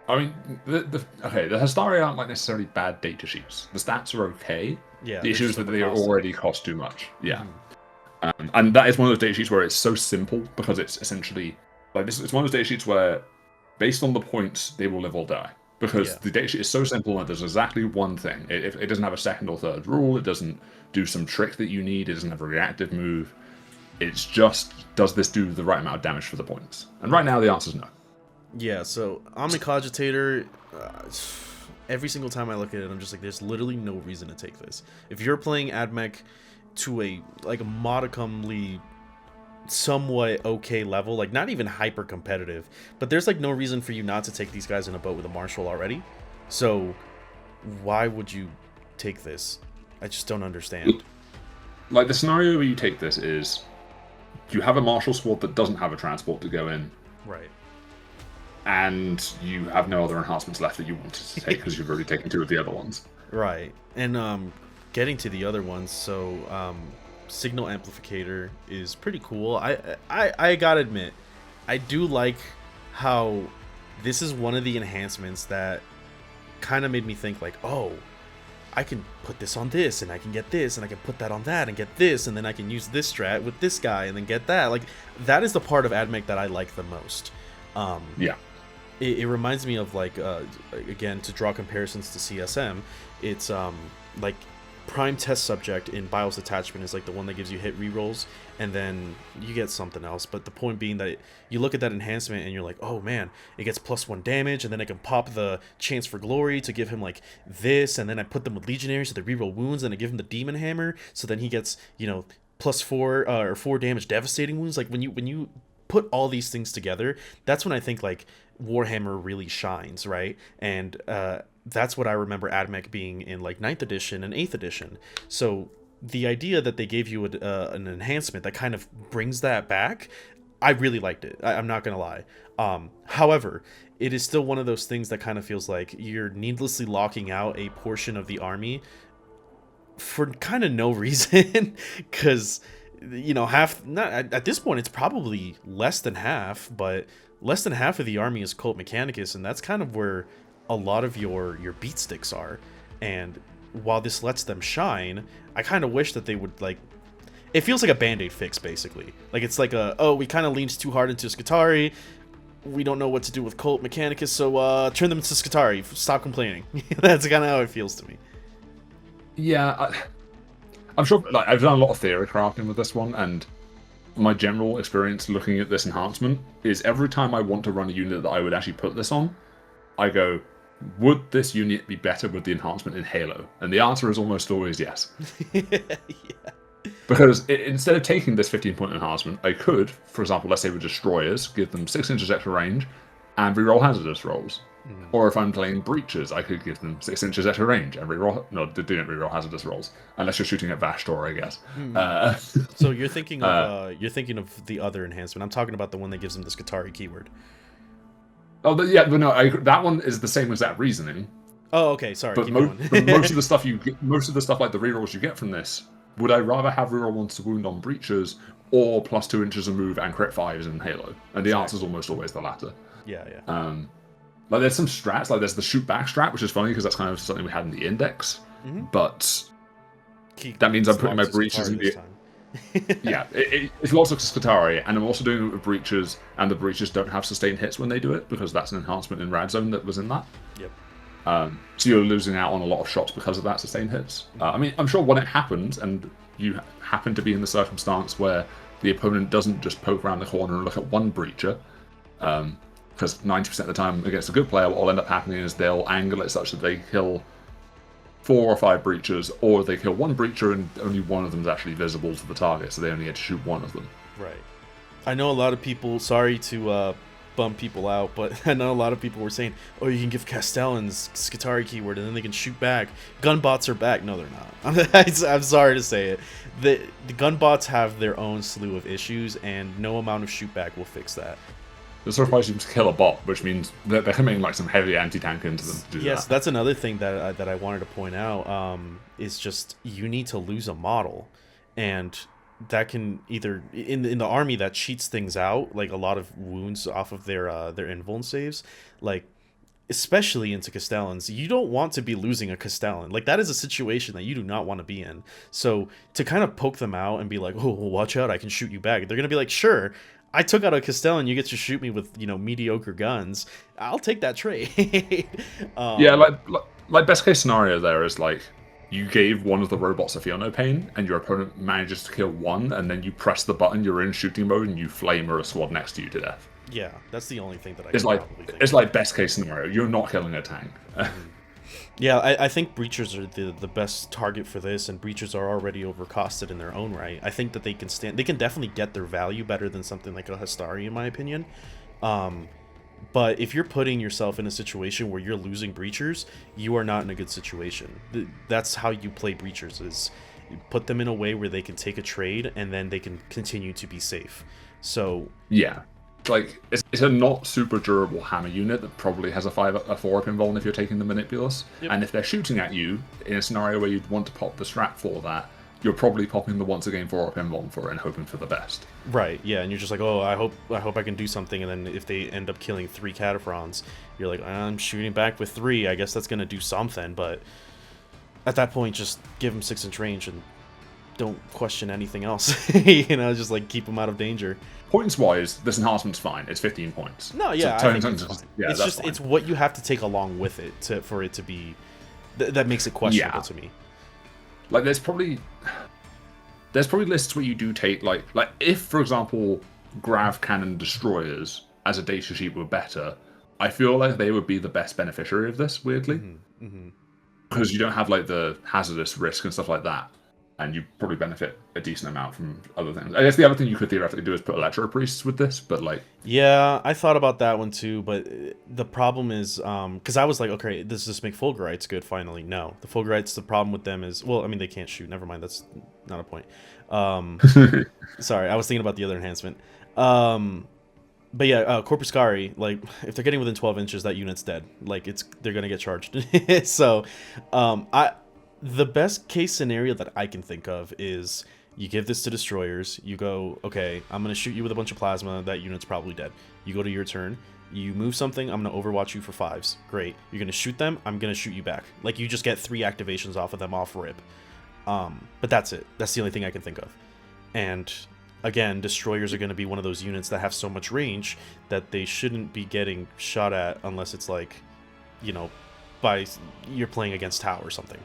I mean, the Histari aren't like necessarily bad data sheets. The stats are okay. Yeah. The issue is that they already cost too much. Yeah. And that is one of those data sheets where it's so simple because it's essentially like this. It's one of those data sheets where, based on the points, they will live or die. Because the data sheet is so simple that there's exactly one thing. It doesn't have a second or third rule. It doesn't do some trick that you need. It doesn't have a reactive move. It's just, does this do the right amount of damage for the points? And right now, the answer is no. Yeah, so Omnicogitator, every single time I look at it, I'm just like, there's literally no reason to take this. If you're playing AdMech to a modicumly somewhat okay level, like not even hyper competitive, but there's like no reason for you not to take these guys in a boat with a Marshal already. So why would you take this? I just don't understand. Like, the scenario where you take this is you have a martial squad that doesn't have a transport to go in, Right. and you have no other enhancements left that you wanted to take because you've already taken 2 of the other ones. Right. And getting to the other ones, so signal amplificator is pretty cool. I gotta admit, I do like how this is one of the enhancements that kind of made me think like, oh, I can put this on this, and I can get this, and I can put that on that, and get this, and then I can use this strat with this guy, and then get that. Like, that is the part of AdMech that I like the most. Yeah. It reminds me of, like, again, to draw comparisons to CSM, it's like prime test subject in BIOS Detachment is like the one that gives you hit rerolls, and then you get something else. But the point being that you look at that enhancement and you're like, oh man, it gets +1 damage, and then I can pop the chance for glory to give him like this, and then I put them with legionary so they reroll wounds, and I give him the demon hammer so then he gets, you know, +4 or 4 damage devastating wounds. Like, when you put all these things together, that's when I think like Warhammer really shines, right? And that's what I remember AdMech being in like 9th edition and 8th edition. So the idea that they gave you an enhancement that kind of brings that back, I really liked it. I'm not gonna lie. However, it is still one of those things that kind of feels like you're needlessly locking out a portion of the army for kind of no reason, because, you know, half, not at this point, it's probably less than half, but less than half of the army is Cult Mechanicus, and that's kind of where a lot of your beat sticks are. And while this lets them shine, I kind of wish that they would, like, it feels like a band-aid fix, basically. Like, it's like oh, we kind of leaned too hard into Skitarii, we don't know what to do with Cult Mechanicus, so turn them into Skitarii, stop complaining. That's kind of how it feels to me. Yeah, I'm sure, like, I've done a lot of theory crafting with this one, and my general experience looking at this enhancement is every time I want to run a unit that I would actually put this on, I go, would this unit be better with the enhancement in Halo? And the answer is almost always yes. Yeah. Because instead of taking this 15-point enhancement, I could, for example, let's say with Destroyers, give them 6 inches extra range and reroll hazardous rolls. Or if I'm playing Breaches, I could give them 6 inches extra range and reroll. No, they don't reroll hazardous rolls unless you're shooting at Vashtor, I guess. So you're thinking of the other enhancement. I'm talking about the one that gives them the Skitarii keyword. Oh, but yeah, but no, that one is the same exact reasoning. Oh, okay, sorry. But, but most of the stuff like the rerolls you get from this, would I rather have reroll 1 to wound on Breaches or +2 inches of move and crit 5s in Halo? And the answer is almost always the latter. Yeah. Like, there's some strats, like there's the shoot back strat, which is funny because that's kind of something we had in the index. But that means I'm putting my Breaches in the... Yeah, it's lots of Skitarii, and I'm also doing it with Breaches, and the Breaches don't have sustained hits when they do it, because that's an enhancement in Rad Zone that was in that. Yep. So you're losing out on a lot of shots because of that sustained hits. I mean, I'm sure when it happens, and you happen to be in the circumstance where the opponent doesn't just poke around the corner and look at one Breacher, because 90% of the time against a good player, what will end up happening is they'll angle it such that they kill 4 or 5 Breachers, or they kill 1 Breacher and only one of them is actually visible to the target, so they only get to shoot 1 of them. Right. I know a lot of people, sorry to bum people out, but I know a lot of people were saying, oh, you can give Castellan's Skitarii keyword and then they can shoot back. Gunbots are back. No, they're not. I'm sorry to say it. The gunbots have their own slew of issues, and no amount of shoot back will fix that. It's surprised you to kill a bot, which means they're coming like some heavy anti-tank into them to do that. Yes, that's another thing that I wanted to point out, is just you need to lose a model, and that can either in the army that cheats things out, like a lot of wounds off of their invuln saves, like especially into Castellans. You don't want to be losing a Castellan. Like, that is a situation that you do not want to be in. So to kind of poke them out and be like, oh, well, watch out, I can shoot you back. They're gonna be like, sure, I took out a Castellan, you get to shoot me with, you know, mediocre guns. I'll take that trade. Yeah, like best case scenario there is like you gave one of the robots a feel no pain, and your opponent manages to kill 1, and then you press the button, you're in shooting mode, and you flamer a squad next to you to death. Yeah, that's the only thing that I it's can like probably think it's of. like best case scenario. You're not killing a tank. Yeah, I think Breachers are the best target for this, and Breachers are already overcosted in their own right. I think that they can definitely get their value better than something like a Hastari, in my opinion. But if you're putting yourself in a situation where you're losing breachers, you are not in a good situation. That's how you play breachers, is you put them in a way where they can take a trade and then they can continue to be safe. So yeah, like it's a not super durable hammer unit that probably has a 4-up invuln if you're taking the Manipulus. Yep. And if they're shooting at you in a scenario where you'd want to pop the strap for that, you're probably popping the once again 4-up invuln for it and hoping for the best. Right, yeah, and you're just like, oh, I hope I can do something, and then if they end up killing 3 Cataphrons, you're like, I'm shooting back with 3, I guess that's gonna do something, but at that point, just give them 6-inch range and don't question anything else. You know, just like keep them out of danger. Points wise, this enhancement's fine. It's 15 points. No, yeah, so I think it's fine. Yeah, it's just fine. It's what you have to take along with it for it to be that makes it questionable to me. Like there's probably lists where you do take like if for example grav cannon destroyers as a data sheet were better, I feel like they would be the best beneficiary of this, weirdly, because you don't have like the hazardous risk and stuff like that, and you probably benefit a decent amount from other things. I guess the other thing you could theoretically do is put electro priests with this, but like yeah, I thought about that one too, but the problem is because I was like, okay, does this make Fulgurites good finally? No, the Fulgurites, the problem with them is, well, I mean, they can't shoot, never mind, that's not a point. Sorry, I was thinking about the other enhancement. But yeah, Corpuscari, like, if they're getting within 12 inches, that unit's dead. Like, they're gonna get charged. So, the best case scenario that I can think of is you give this to destroyers, you go, okay, I'm gonna shoot you with a bunch of plasma, that unit's probably dead. You go to your turn, you move something, I'm gonna overwatch you for 5s. Great. You're gonna shoot them, I'm gonna shoot you back. Like, you just get 3 activations off of them off rip. But that's it. That's the only thing I can think of. And again, destroyers are going to be one of those units that have so much range that they shouldn't be getting shot at unless it's like, you know, you're playing against Tau or something.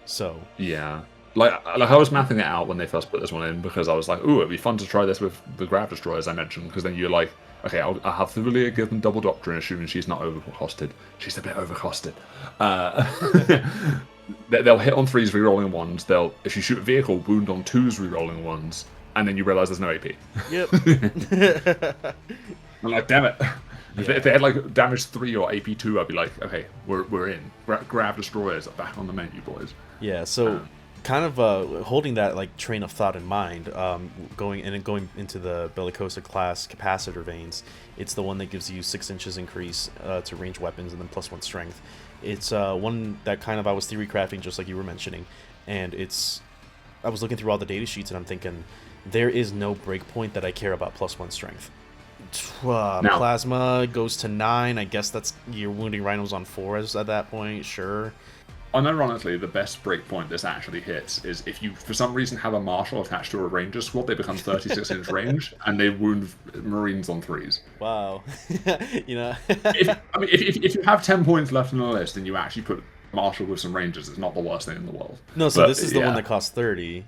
So yeah, like I was mapping it out when they first put this one in because I was like, ooh, it'd be fun to try this with the grav destroyers I mentioned, because then you're like, okay, I'll have Thulia give them double doctrine, assuming she's not overcosted. She's a bit overcosted. They'll hit on 3s rerolling 1s. If you shoot a vehicle, wound on 2s rerolling 1s, and then you realize there's no AP. Yep. I'm like, damn it. If they had like damage 3 or AP 2, I'd be like, okay, we're in. Grab destroyers back on the menu, boys. Yeah. So kind of holding that like train of thought in mind, going into the Bellicosa class capacitor veins. It's the one that gives you 6 inches increase to range weapons and then +1 strength. It's one that kind of I was theory crafting just like you were mentioning, and I was looking through all the data sheets and I'm thinking there is no breakpoint that I care about +1 strength. Plasma goes to 9. I guess that's you're wounding rhinos on 4s at that point. Sure. Unironically, the best breakpoint this actually hits is if you, for some reason, have a marshal attached to a ranger squad, they become 36-inch range, and they wound marines on 3s. Wow. You know. if you have 10 points left on the list and you actually put marshal with some rangers, it's not the worst thing in the world. No, so this is the one that costs 30.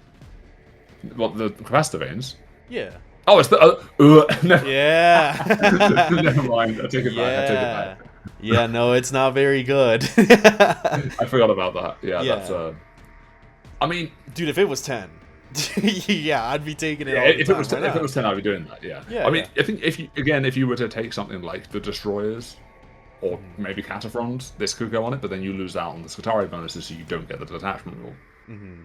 Well, the capacitor veins? Yeah. Oh, it's the... no. Yeah. Never mind, I take it back. Yeah, no, it's not very good. I forgot about that. Yeah. That's... I mean... Dude, if it was 10... yeah, I'd be taking it all if the it was time. 10, if it was 10, I'd be doing that, yeah. I mean, I think if you were to take something like the Destroyers, or maybe Cataphrons, this could go on it, but then you lose out on the Scutari bonuses, so you don't get the detachment rule. Mm-hmm.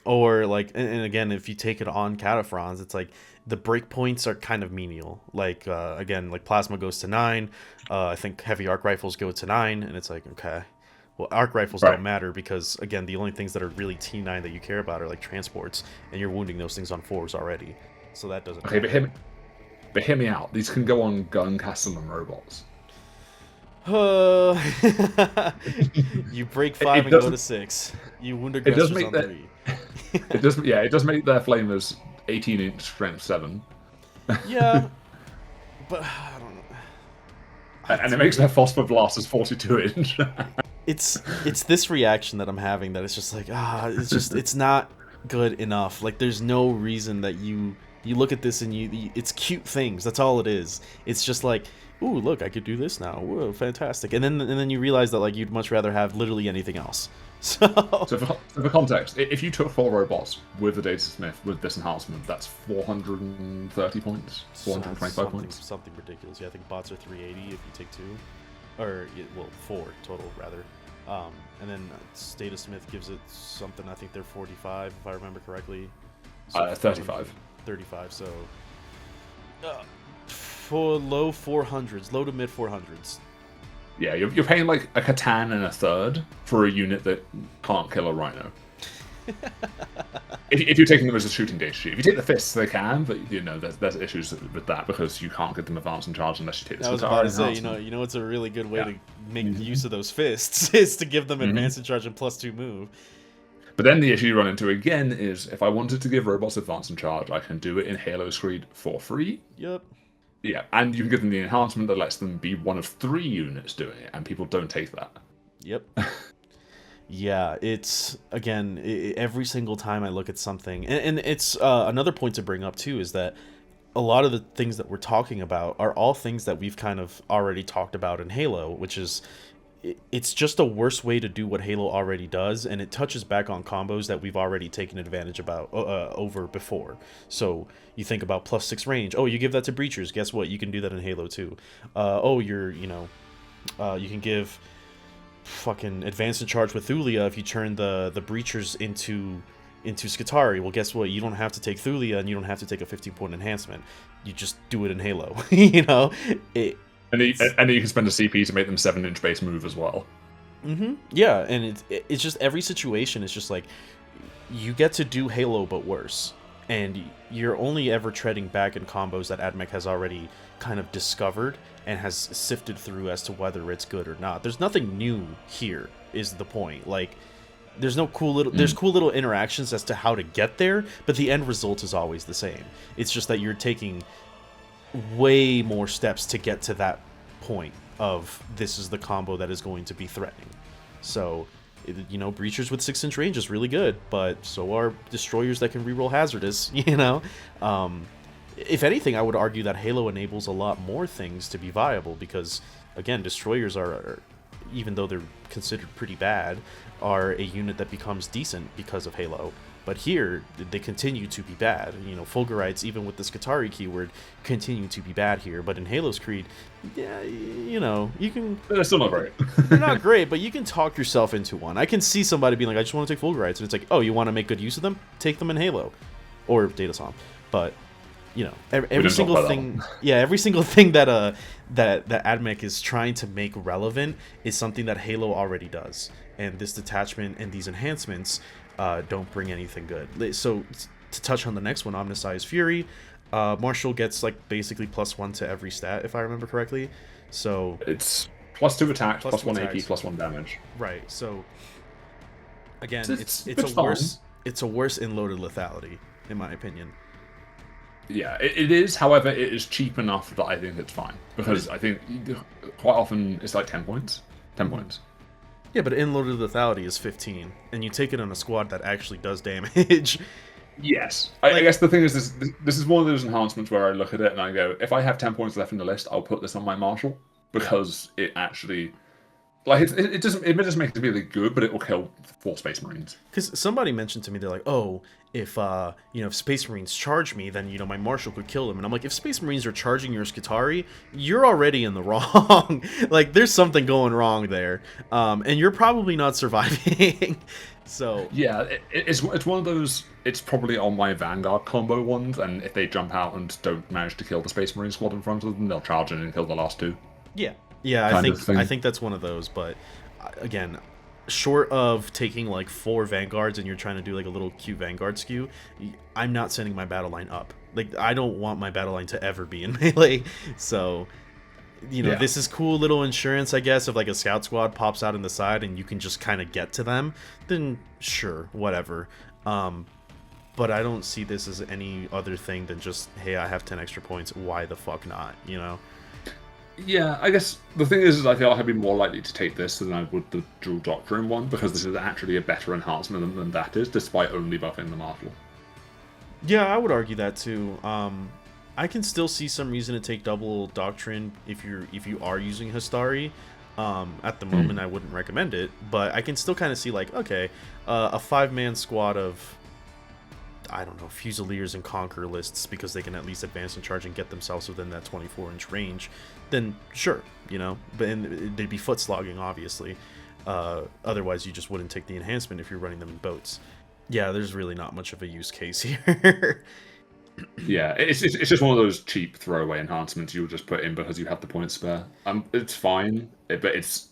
Or, like, and again, if you take it on Cataphrons, it's like, the breakpoints are kind of menial. Like, again, like, Plasma goes to 9, I think Heavy Arc Rifles go to 9, and it's like, okay. Well, Arc Rifles don't matter because, again, the only things that are really T9 that you care about are, like, transports, and you're wounding those things on 4s already. So that doesn't matter. Okay, but hear me out. These can go on gun, castle, and robots. You break 5 and go to 6. You wound aggressors on 3. It does make their flamers 18-inch strength 7. Yeah, but I don't know. And it makes their phosphor blasters 42-inch. It's this reaction that I'm having that it's just like it's not good enough. Like, there's no reason that you look at this and it's cute things. That's all it is. It's just like, ooh, look, I could do this now. Whoa, fantastic. And then you realize that, like, you'd much rather have literally anything else. So for context, if you took 4 robots with the Data Smith with this enhancement, that's 430 points, 425 points. Something ridiculous. Yeah, I think bots are 380 if you take 2, or well 4 total rather. And then Data Smith gives it something. I think they're 45 if I remember correctly. So 35. 35. So for low 400s, low to mid 400s. Yeah, you're paying like a Catan and a third for a unit that can't kill a Rhino. if you're taking them as a shooting data sheet. If you take the fists, they can, but there's issues with that because you can't get them advanced in charge unless you take the. I was about to say, it's a really good way to make use of those fists is to give them advanced in charge and +2 move. But then the issue you run into again is if I wanted to give robots advanced in charge, I can do it in Halo's Creed for free. Yep. Yeah, and you can give them the enhancement that lets them be one of 3 units doing it, and people don't take that. Yep. Yeah, it's, again, every single time I look at something, and it's another point to bring up too, is that a lot of the things that we're talking about are all things that we've kind of already talked about in Halo, which is, it's just a worse way to do what Halo already does, and it touches back on combos that we've already taken advantage about over before. So you think about +6 range. Oh, you give that to breachers. Guess what? You can do that in Halo too. You can give fucking advanced in charge with Thulia if you turn the breachers into Skitarii. Well, guess what? You don't have to take Thulia, and you don't have to take a 15-point enhancement. You just do it in Halo. And then you can spend a CP to make them 7-inch base move as well. Yeah, and it's just every situation is just like you get to do Halo but worse, and you're only ever treading back in combos that AdMech has already kind of discovered and has sifted through as to whether it's good or not. There's nothing new here, is the point. Like, there's no cool little there's cool little interactions as to how to get there, but the end result is always the same. It's just that you're taking way more steps to get to that point of this is the combo that is going to be threatening. So, breachers with 6-inch range is really good, but so are destroyers that can reroll hazardous. If anything, I would argue that Halo enables a lot more things to be viable because, again, destroyers are, even though they're considered pretty bad, are a unit that becomes decent because of Halo. But here, they continue to be bad. Fulgurites, even with the Skitarii keyword, continue to be bad here. But in Halo's Creed, yeah, you can... They're still not great. They're not great, but you can talk yourself into one. I can see somebody being like, I just want to take Fulgurites. And it's like, oh, you want to make good use of them? Take them in Halo. Or Datasom. But, every single thing... Yeah, every single thing that AdMech is trying to make relevant is something that Halo already does. And this detachment and these enhancements... don't bring anything good. So to touch on the next one, Omnisci's Fury, Marshall gets basically +1 to every stat if I remember correctly. So it's +2 attack, +1 AP, attacks. +1 damage. Right. So again, it's a worse in loaded lethality in my opinion. Yeah, it is. However, it is cheap enough that I think it's fine because I think quite often it's like 10 points. 10 points. Yeah, but in-loaded lethality is 15, and you take it on a squad that actually does damage. Yes. I guess the thing is, this is one of those enhancements where I look at it and I go, if I have 10 points left in the list, I'll put this on my Marshal, because it actually... it doesn't make it really good, but it will kill 4 Space Marines. Because somebody mentioned to me, they're like, oh, if Space Marines charge me, then, my Marshal could kill them. And I'm like, if Space Marines are charging your Skitarii, you're already in the wrong. There's something going wrong there. And you're probably not surviving. So... Yeah, it's one of those... It's probably on my Vanguard combo ones, and if they jump out and don't manage to kill the Space Marine squad in front of them, they'll charge in and kill the last 2. Yeah, I think that's one of those, but again, short of taking 4 Vanguards and you're trying to do a little cute Vanguard skew, I'm not sending my battle line up. I don't want my battle line to ever be in melee. So, this is cool little insurance, I guess, if a scout squad pops out in the side and you can just kind of get to them, then sure, whatever. But I don't see this as any other thing than just, hey, I have 10 extra points, why the fuck not, Yeah, I guess the thing is I feel like I'd be more likely to take this than I would the dual doctrine one, because this is actually a better enhancement than that is, despite only buffing the Marshal. Yeah, I would argue that too. I can still see some reason to take double doctrine if you are using Histari. At the moment, I wouldn't recommend it, but I can still kind of see like, okay, a 5-man squad of, I don't know, Fusiliers and Conqueror lists, because they can at least advance and charge and get themselves within that 24-inch range, then sure, you know, but they'd be foot slogging, obviously. Otherwise, you just wouldn't take the enhancement if you're running them in boats. Yeah, there's really not much of a use case here. Yeah, it's just one of those cheap throwaway enhancements you'll just put in because you have the points spare. It's fine, but it's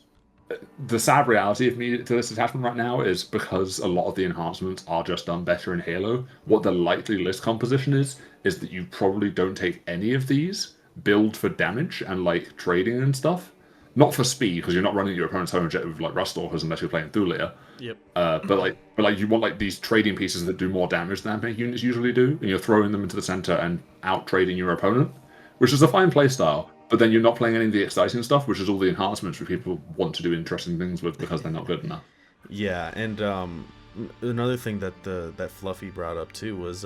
the sad reality of me to this detachment right now is because a lot of the enhancements are just done better in Halo. What the likely list composition is that you probably don't take any of these, build for damage and like trading and stuff. Not for speed, because you're not running your opponent's home jet with like Rustalkers unless you're playing Thulia. Yep. But you want like these trading pieces that do more damage than AMP units usually do, and you're throwing them into the center and out trading your opponent, which is a fine playstyle. But then you're not playing any of the exciting stuff, which is all the enhancements where people want to do interesting things with because they're not good enough. Yeah, and another thing that that Fluffy brought up too was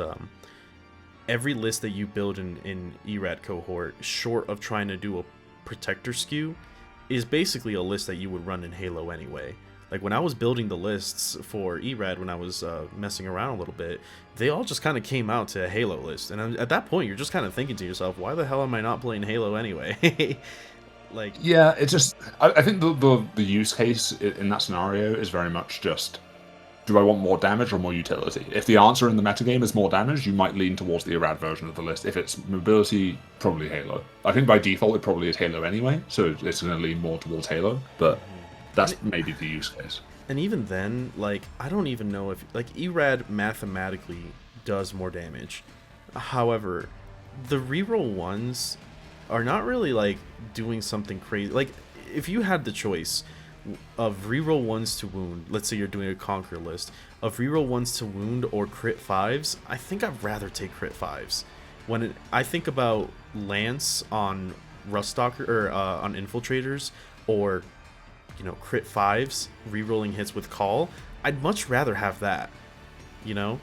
every list that you build in Erad Cohort, short of trying to do a protector skew, is basically a list that you would run in Halo anyway. Like when I was building the lists for Erad, when I was messing around a little bit, they all just kind of came out to a Halo list, and at that point you're just kind of thinking to yourself, why the hell am I not playing Halo anyway? Like, yeah, it's just I think the use case in that scenario is very much just, do I want more damage or more utility? If the answer in the metagame is more damage, you might lean towards the Erad version of the list. If it's mobility, probably Halo. I think by default it probably is Halo anyway, so it's going to lean more towards Halo, but that's maybe the use case. And even then, like, I don't even know if, like, Erad mathematically does more damage. However, the reroll ones are not really, like, doing something crazy. Like, if you had the choice of reroll ones to wound, let's say you're doing a Conquer list, of reroll ones to wound or crit 5s, I think I'd rather take crit 5s. I think about Lance on Rustalker, or on Infiltrators, or, you know, crit 5s, rerolling hits with Call, I'd much rather have that, you know?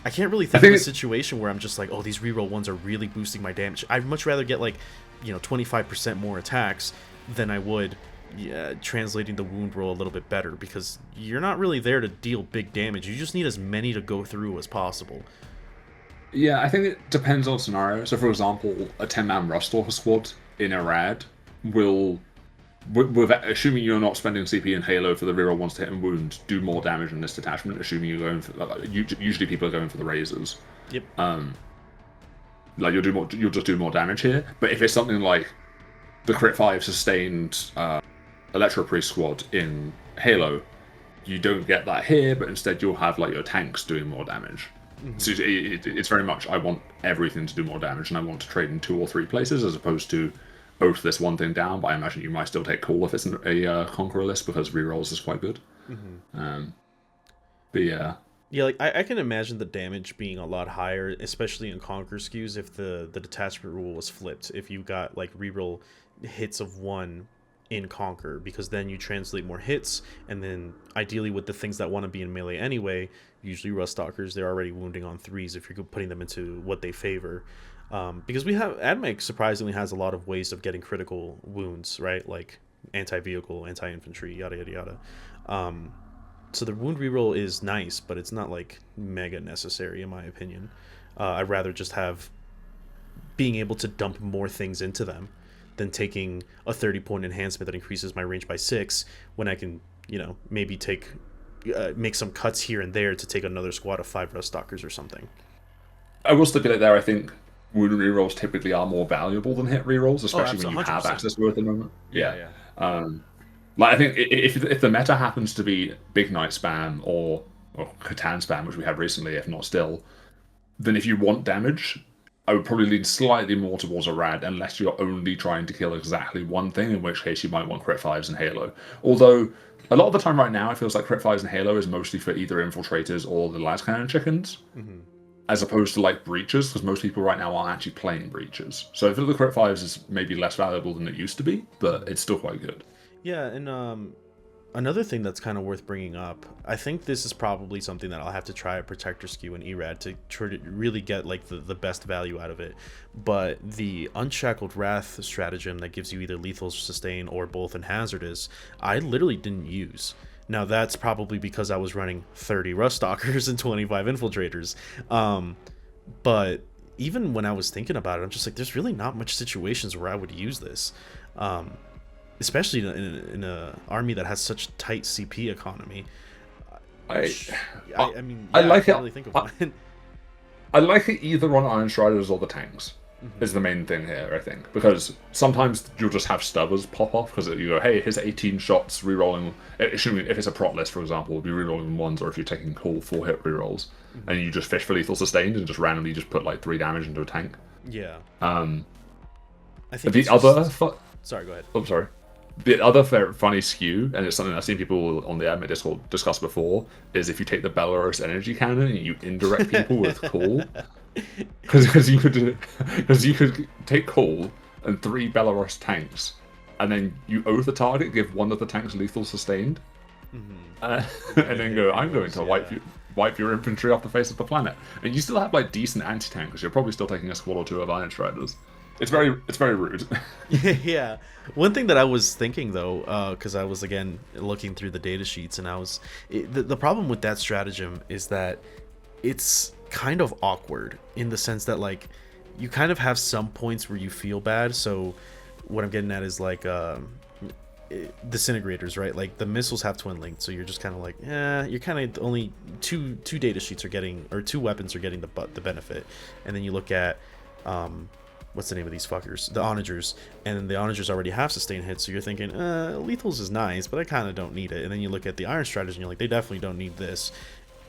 I can't really think of a situation where I'm just like, oh, these reroll ones are really boosting my damage. I'd much rather get, like, you know, 25% more attacks than I would translating the wound roll a little bit better, because you're not really there to deal big damage. You just need as many to go through as possible. Yeah, I think it depends on scenario. So, for example, a 10-man Rustalker squad in Erad will, with assuming you're not spending CP in Halo for the reroll ones to hit and wound, do more damage in this detachment. Assuming you're going for, usually people are going for the razors. Yep. Like you'll just do more damage here. But if it's something like the crit 5 sustained Electro Priest squad in Halo, you don't get that here, but instead you'll have like your tanks doing more damage. Mm-hmm. So it's very much, I want everything to do more damage, and I want to trade in 2 or 3 places as opposed to oath this one thing down. But I imagine you might still take Call if it's a Conqueror list, because rerolls is quite good. Mm-hmm. But yeah. Yeah, like I can imagine the damage being a lot higher, especially in Conquer skews, if the detachment rule was flipped. If you got like reroll hits of 1 in Conquer, because then you translate more hits, and then ideally with the things that want to be in melee anyway, usually Rustalkers, they're already wounding on 3s if you're putting them into what they favor. Because we have, AdMech surprisingly has a lot of ways of getting critical wounds, right? Like anti-vehicle, anti-infantry, yada yada yada. So the wound reroll is nice, but it's not like mega necessary in my opinion. I'd rather just have being able to dump more things into them than taking a 30-point enhancement that increases my range by 6, when I can, you know, maybe make some cuts here and there to take another squad of 5 Rustalkers or something. I will stipulate there, I think wound rerolls typically are more valuable than hit rerolls, especially when you 100%. have access to it at the moment. Yeah. Like I think if the meta happens to be Big Knight spam or Catan spam, which we had recently, if not still, then if you want damage, I would probably lean slightly more towards a Rad, unless you're only trying to kill exactly one thing, in which case you might want crit 5s in Halo. Although, a lot of the time right now, it feels like crit 5s in Halo is mostly for either Infiltrators or the Las Cannon Chickens, as opposed to like Breachers, because most people right now aren't actually playing Breachers. So I feel the crit 5s is maybe less valuable than it used to be, but it's still quite good. Yeah, and Another thing that's kind of worth bringing up, I think this is probably something that I'll have to try a Protector skew in Erad to try to really get like the best value out of it. But the Unshackled Wrath stratagem that gives you either lethal sustain or both and hazardous, I literally didn't use. Now that's probably because I was running 30 Rust Stalkers and 25 Infiltrators. But even when I was thinking about it, I'm just like, there's really not much situations where I would use this. Especially in a army that has such tight CP economy. I mean, yeah, I like I can't it. really think of one. I like it either on Iron Striders or the tanks. Is the main thing here, I think, because sometimes you'll just have stubbers pop off because you go, hey, here's 18 shots rerolling. If it's a prot list, for example, it'll be rerolling ones, or if you're taking cool 4-hit rerolls, and you just fish for lethal sustained and just randomly just put like 3 damage into a tank. Yeah. I think the other. Sorry, go ahead. Oh, sorry. The other funny skew, and it's something I've seen people on the admin Discord discuss before, is if you take the Belarus energy cannon and you indirect people with cool, because you could take cool and 3 Belarus tanks, and then you oath the target, give one of the tanks lethal sustained, and then go, I'm going to wipe your infantry off the face of the planet, and you still have like decent anti-tanks. You're probably still taking a squad or 2 of Iron Striders. It's very rude. Yeah. One thing that I was thinking though, because I was again looking through the data sheets, and the problem with that stratagem is that it's kind of awkward in the sense that like you kind of have some points where you feel bad. So what I'm getting at is like disintegrators, right? Like the missiles have twin linked, so you're just kind of like, you're kind of only two data sheets are getting, or 2 weapons are getting the benefit, and then you look at what's the name of these fuckers? The Onagers. And the Onagers already have sustained hits, so you're thinking, lethals is nice, but I kind of don't need it. And then you look at the Iron Striders and you're like, they definitely don't need this.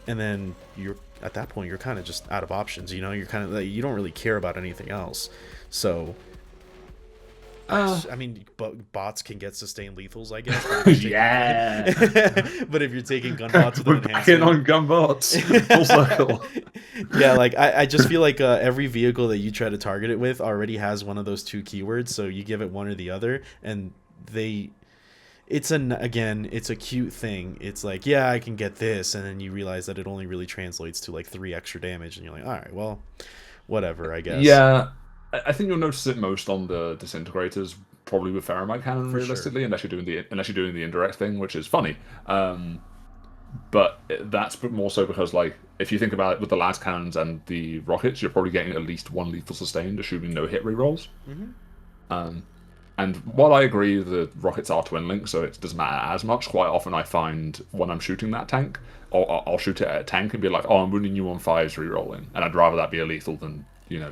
And then you're at that point, you're kind of just out of options, you know? You're kind of like, you don't really care about anything else. So I mean, bots can get sustained lethals, I guess. Yeah. But if you're taking gun bots with We're an back in enhancement, on gun bots. Full circle. yeah, like I just feel like every vehicle that you try to target it with already has one of those 2 keywords, so you give it one or the other, and it's a cute thing. It's like, yeah, I can get this, and then you realize that it only really translates to like 3 extra damage, and you're like, all right, well, whatever, I guess. Yeah, I think you'll notice it most on the disintegrators, probably with Ferromite Cannon, realistically, unless you're doing the indirect thing, which is funny. But that's more so because, like, if you think about it with the las cannons and the rockets, you're probably getting at least 1 lethal sustained, assuming no hit rerolls. And while I agree the rockets are twin linked, so it doesn't matter as much, quite often I find when I'm shooting that tank, I'll shoot it at a tank and be like, oh, I'm wounding you on 5s rerolling, and I'd rather that be a lethal than,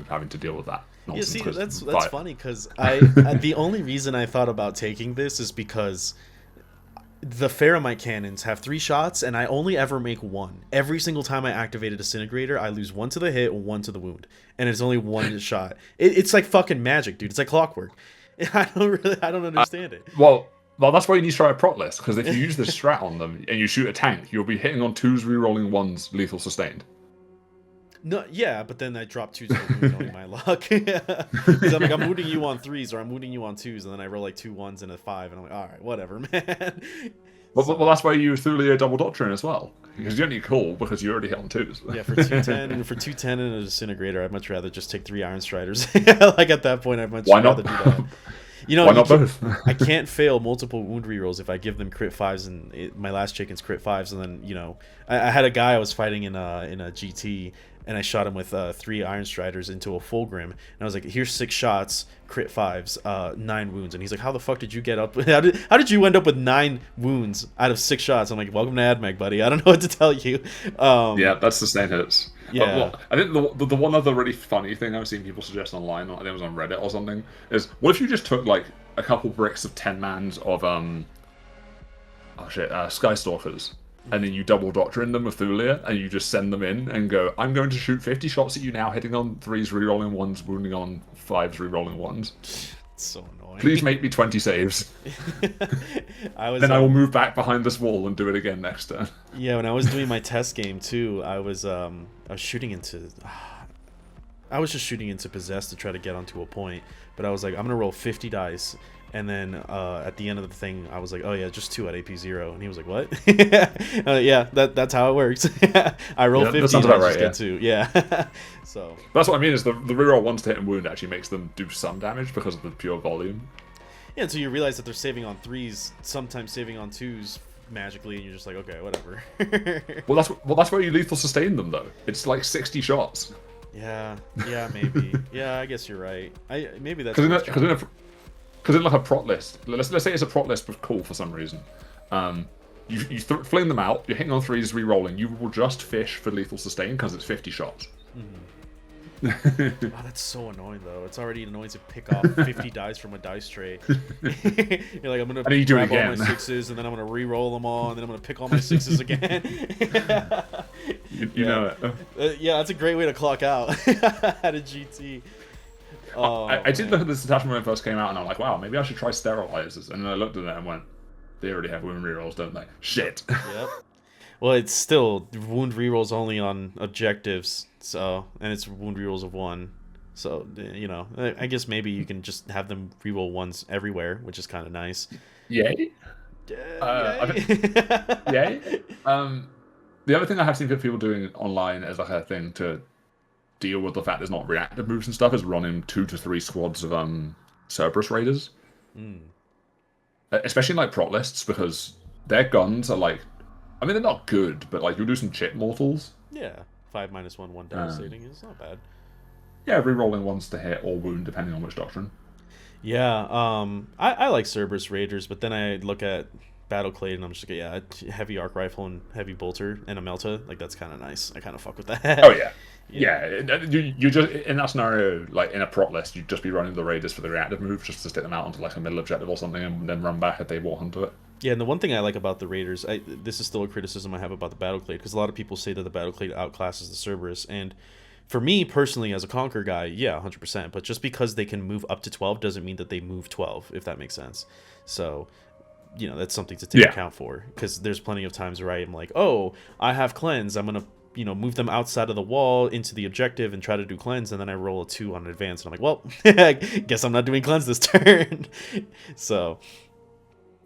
having to deal with that. Yeah, see, that's funny, because the only reason I thought about taking this is because the Ferromite cannons have 3 shots, and I only ever make 1. Every single time I activate a disintegrator, I lose 1 to the hit, 1 to the wound, and it's only 1 shot. It's like fucking magic, dude. It's like clockwork. I don't understand it. Well, that's why you need to try a prot list, because if you use this strat on them and you shoot a tank, you'll be hitting on 2s rerolling 1s lethal sustained. No, yeah, but then I drop 2s to the wound, knowing my luck. Because I'm like, I'm wounding you on 3s, or I'm wounding you on 2s, and then I roll like 2 1s and a 5, and I'm like, all right, whatever, man. Well, that's why you use Thulia double doctrine as well, because you don't need cool because you already hit on 2s. Yeah, for 210 and a disintegrator, I'd much rather just take 3 Iron Striders. Like at that point, I'd much rather do that. Why not both? I can't fail multiple wound rerolls if I give them crit 5s, and my last chicken's crit 5s, and then I had a guy I was fighting in a GT, and I shot him with 3 Iron Striders into a Fulgrim, and I was like, here's 6 shots, crit 5s, 9 wounds, and he's like, how the fuck did you get up? How did you end up with 9 wounds out of 6 shots? I'm like, welcome to AdMag, buddy. I don't know what to tell you. Yeah, that's sustained hits. Yeah. Well, I think the one other really funny thing I've seen people suggest online, I think it was on Reddit or something, is what if you just took like a couple bricks of 10 mans of Sky Stalkers, and then you double doctrine them with Thulia, and you just send them in and go, I'm going to shoot 50 shots at you now, hitting on 3s, rerolling 1s, wounding on 5s, rerolling 1s. It's so annoying. Please make me 20 saves. I will move back behind this wall and do it again next turn. Yeah, when I was doing my test game too, I was shooting into... I was just shooting into Possess to try to get onto a point, but I was like, I'm going to roll 50 dice, And then at the end of the thing, I was like, "Oh yeah, just 2 at AP0," and he was like, "What?" Yeah, that's how it works. I roll Yeah, that 50 sounds and I about just right. get Yeah. 2. Yeah. So That's what I mean. Is the reroll ones to hit and wound actually makes them do some damage because of the pure volume. yeah, until you realize that they're saving on 3s, sometimes saving on 2s magically, and you're just like, okay, whatever. That's where you lethal sustain them though. It's like 60 shots. Yeah, yeah, maybe. Yeah, I guess you're right. Maybe that's Because in worth trying. like a prot list, let's say it's a prot list with cool for some reason. Fling them out. You're hitting on 3s, re-rolling. You will just fish for lethal sustain because it's 50 shots. Oh, that's so annoying though. It's already annoying to pick off 50 dice from a dice tray. You're like, I'm gonna And then you do it grab all my again. 6s, and then I'm gonna re-roll them all, and then I'm gonna pick all my 6s again. You know it. Yeah, that's a great way to clock out at a GT. Oh, I did man. look at this detachment when it first came out, and I'm like, wow, maybe I should try sterilizers. And then I looked at it and went, they already have wound rerolls, don't they? Shit. Yep. Well, it's still wound rerolls only on objectives, so, and it's wound rerolls of 1. So, I guess maybe you can just have them reroll 1s everywhere, which is kind of nice. Yay. Yay. Yay. The other thing I have seen people doing online as like a thing to deal with the fact there's not reactive moves and stuff is running 2 to 3 squads of Cerberus Raiders. Especially in like prot lists, because their guns are like, I mean, they're not good, but like you'll do some chip mortals. Yeah, 5 minus 1, 1 devastating is not bad. Yeah, re-rolling ones to hit or wound depending on which doctrine. Yeah, I like Cerberus Raiders, but then I look at Battleclade and I'm just like, yeah, heavy arc rifle and heavy bolter and a Melta, like that's kind of nice. I kind of fuck with that. Oh yeah. Yeah, you just in that scenario, like in a prot list, you'd just be running the raiders for the reactive move, just to stick them out onto like a middle objective or something, and then run back if they walk onto it. Yeah, and the one thing I like about the Raiders, this is still a criticism I have about the Battleclade, because a lot of people say that the Battleclade outclasses the Cerberus, and for me personally, as a Conquer guy, yeah, 100%. But just because they can move up to 12 doesn't mean that they move 12, if that makes sense. So, that's something to take account for, because there's plenty of times where I am like, oh, I have cleanse, I'm gonna move them outside of the wall into the objective and try to do cleanse, and then I roll a 2 on advance, and I'm like, well, guess I'm not doing cleanse this turn. So,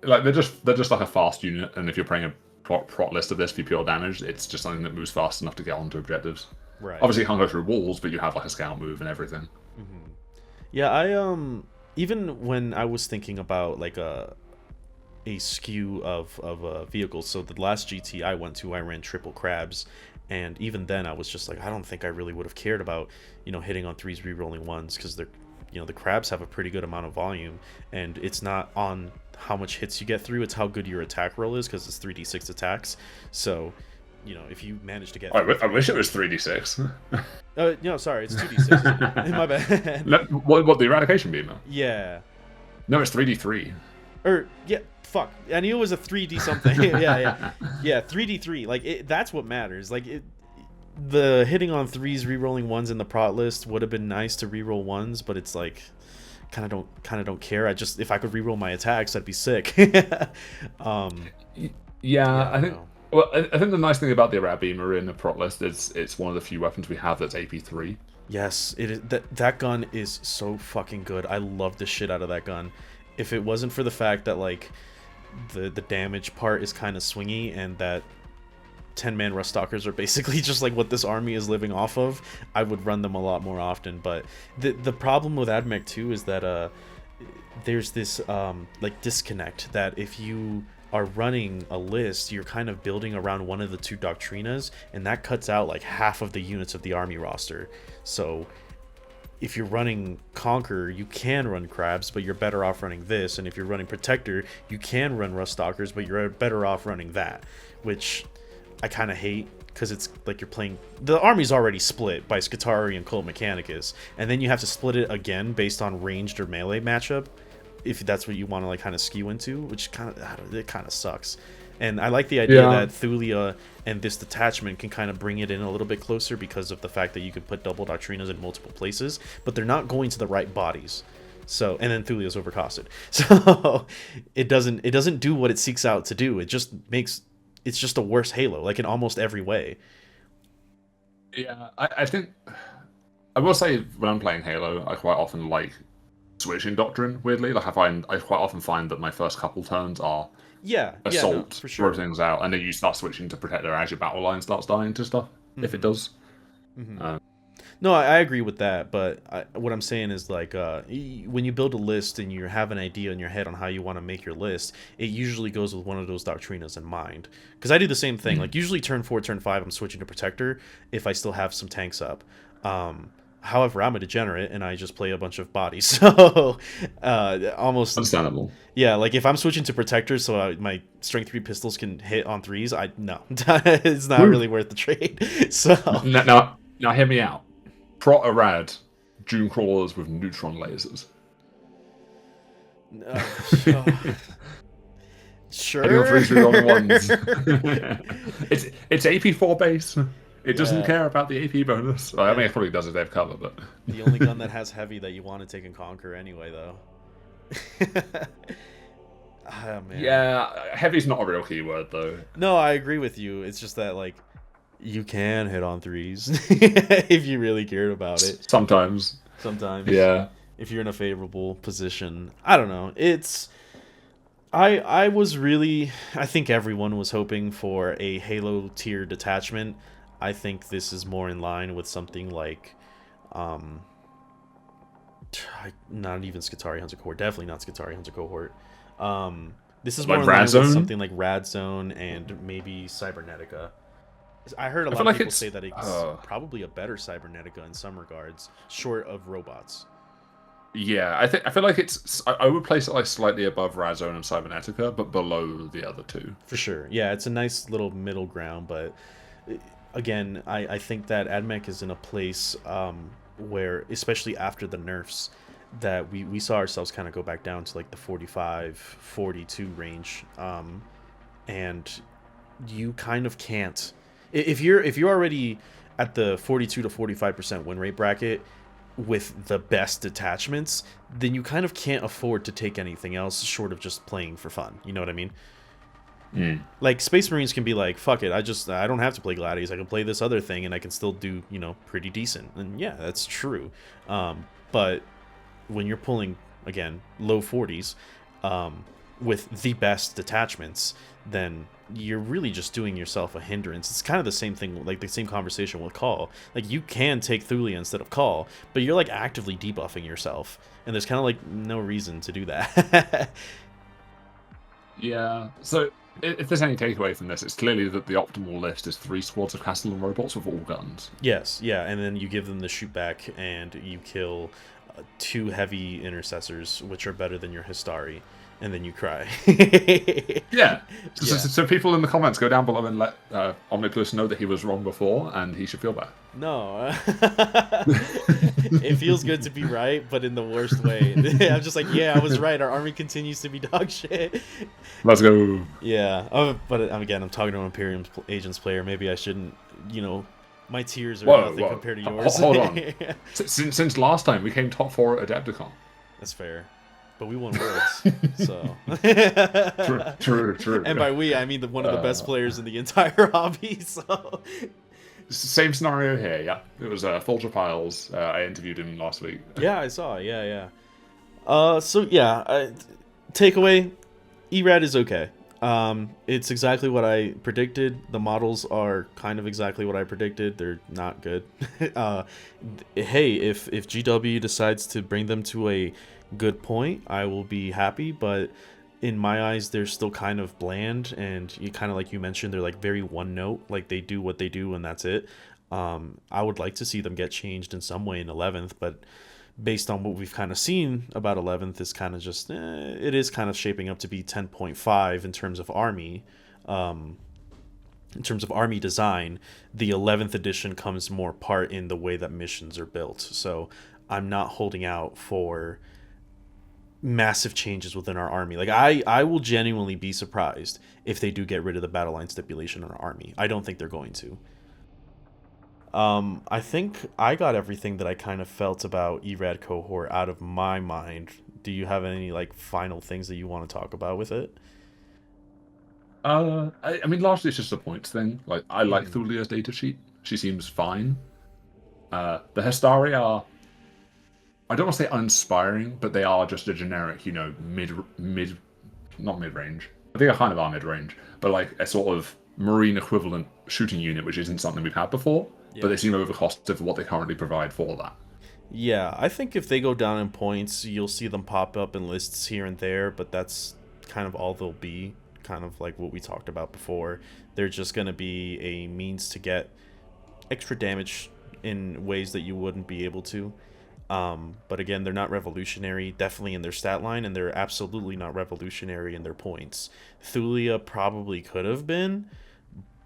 like they're just like a fast unit, and if you're playing a prot list of this for pure damage, it's just something that moves fast enough to get onto objectives. right. Obviously, you can't go through walls, but you have like a scout move and everything. Yeah, I even when I was thinking about like a skew of vehicles, so the last GT I went to, I ran triple crabs, and even then I was just like, I don't think I really would have cared about hitting on 3s, re-rolling 1s, because they're the crabs have a pretty good amount of volume, and it's not on how much hits you get through, it's how good your attack roll is, because it's 3d6 attacks. So if you manage to get I wish it was 3d6. no, sorry, it's 2d6. My bad. What the eradication beam? Yeah. No, it's 3d3. Or yeah, fuck. I knew it was a 3D something. yeah, 3D3. Like that's what matters. Like the hitting on 3s, re-rolling 1s in the prot list would have been nice to re-roll 1s, but it's like kind of don't care. If I could re-roll my attacks, that'd be sick. Yeah, I think. Well, I think the nice thing about the Erad Beamer in the prot list is it's one of the few weapons we have that's AP3. Yes, it is. That gun is so fucking good. I love the shit out of that gun. If it wasn't for the fact that like the damage part is kind of swingy, and that 10-man rust stalkers are basically just like what this army is living off of, I would run them a lot more often. But the problem with AdMech 2 is that there's this like disconnect, that if you are running a list, you're kind of building around one of the 2 doctrinas, and that cuts out like half of the units of the army roster. So if you're running Conquer, you can run crabs, but you're better off running this. And if you're running Protector, you can run rust stalkers, but you're better off running that, which I kind of hate, because it's like you're playing, the army's already split by Scutari and Cult Mechanicus, and then you have to split it again based on ranged or melee matchup, if that's what you want to like kind of skew into, which it kind of sucks. And I like the idea that Thulia and this detachment can kind of bring it in a little bit closer, because of the fact that you can put double doctrinas in multiple places, but they're not going to the right bodies. So, and then Thulia's overcosted. So it doesn't do what it seeks out to do. It's just a worse Halo, like in almost every way. Yeah, I think I will say when I'm playing Halo, I quite often like switching doctrine. Weirdly, like I quite often find that my first couple turns are Yeah, no, assault, for throw sure. things out, and then you start switching to protector as your battle line starts dying to stuff. If it does. No, I agree with that, but what I'm saying is like when you build a list and you have an idea in your head on how you want to make your list, it usually goes with one of those doctrinas in mind. Because I do the same thing. Like usually turn 4, turn 5, I'm switching to protector if I still have some tanks up. However, I'm a degenerate and I just play a bunch of bodies, so almost Understandable. yeah. Like if I'm switching to protector so my strength 3 pistols can hit on threes, I no, it's not Woo. really worth the trade. So Now hear me out. Prot Arad, Doom crawlers with neutron lasers. sure. Hitting on 3 on ones. It's AP4 base. It doesn't care about the AP bonus. Well, I mean, it probably does if they have cover, but the only gun that has heavy that you want to take and conquer anyway, though. Oh, man. Yeah, heavy's not a real keyword though. No, I agree with you. It's just that like you can hit on threes if you really cared about it. Sometimes. Yeah. If you're in a favorable position, I don't know. It's I was really I think everyone was hoping for a Halo tier detachment. I think this is more in line with something like not even Skitarii Hunter Cohort, definitely not Skitarii Hunter Cohort. This is more Like in line Rad with Zone? something like Rad Zone and maybe Cybernetica. I heard a I lot feel of like people it's say that it's probably a better Cybernetica in some regards, short of robots. yeah, I feel like I would place it like slightly above Razone and Cybernetica, but below the other two. For sure. Yeah, it's a nice little middle ground, but again, I think that AdMech is in a place where, especially after the nerfs, that we saw ourselves kind of go back down to like the 45, 42 range. And you kind of can't. If you're already at the 42 to 45% win rate bracket with the best detachments, then you kind of can't afford to take anything else short of just playing for fun. You know what I mean? Like Space Marines can be like, fuck it, I don't have to play Gladius. I can play this other thing and I can still do, pretty decent. And yeah, that's true. But when you're pulling again low 40s with the best detachments, then you're really just doing yourself a hindrance. It's kind of the same thing, like the same conversation with Call. Like you can take Thulia instead of Call, but you're like actively debuffing yourself, and there's kind of like no reason to do that. Yeah. So if there's any takeaway from this, it's clearly that the optimal list is 3 squads of Castellan robots with all guns. Yes, yeah, and then you give them the shoot back, and you kill 2 heavy intercessors, which are better than your Histari, and then you cry. Yeah. So people in the comments go down below and let Omniplus know that he was wrong before, and he should feel bad. No. It feels good to be right, but in the worst way. I'm just like, yeah, I was right. Our army continues to be dog shit. Let's go. Yeah. But again, I'm talking to an Imperium Agents player. Maybe I shouldn't, my tiers are nothing compared to yours. Hold on. Since last time, we came top 4 at Adepticon. That's fair. But we won worlds, so. True. And by we, I mean one of the best players in the entire hobby, so. Same scenario here, yeah. It was Folger Piles. I interviewed him last week. Yeah, I saw. Yeah. So yeah, takeaway: Erad is okay. It's exactly what I predicted. The models are kind of exactly what I predicted. They're not good. Hey, if GW decides to bring them to a good point, I will be happy. But in my eyes, they're still kind of bland, and you kind of like you mentioned, they're like very one note. Like they do what they do, and that's it. I would like to see them get changed in some way in 11th, but based on what we've kind of seen about 11th, is kind of just it is kind of shaping up to be 10.5 in terms of army. In terms of army design, the 11th edition comes more part in the way that missions are built. So I'm not holding out for massive changes within our army. Like I will genuinely be surprised if they do get rid of the battle line stipulation in our army. I don't think they're going to. I think I got everything that I kind of felt about Erad Cohort out of my mind. Do you have any like final things that you want to talk about with it? I mean, largely it's just a points thing. Like, I like Thulia's data sheet. She seems fine. The Histari are I don't want to say uninspiring, but they are just a generic, not mid-range. I think I kind of are mid-range, but like a sort of marine equivalent shooting unit, which isn't something we've had before. Yeah. But they seem overcosted for what they currently provide for that. Yeah, I think if they go down in points, you'll see them pop up in lists here and there, but that's kind of all they'll be, kind of like what we talked about before. They're just going to be a means to get extra damage in ways that you wouldn't be able to. But again, they're not revolutionary, definitely in their stat line, and they're absolutely not revolutionary in their points. Thulia probably could have been,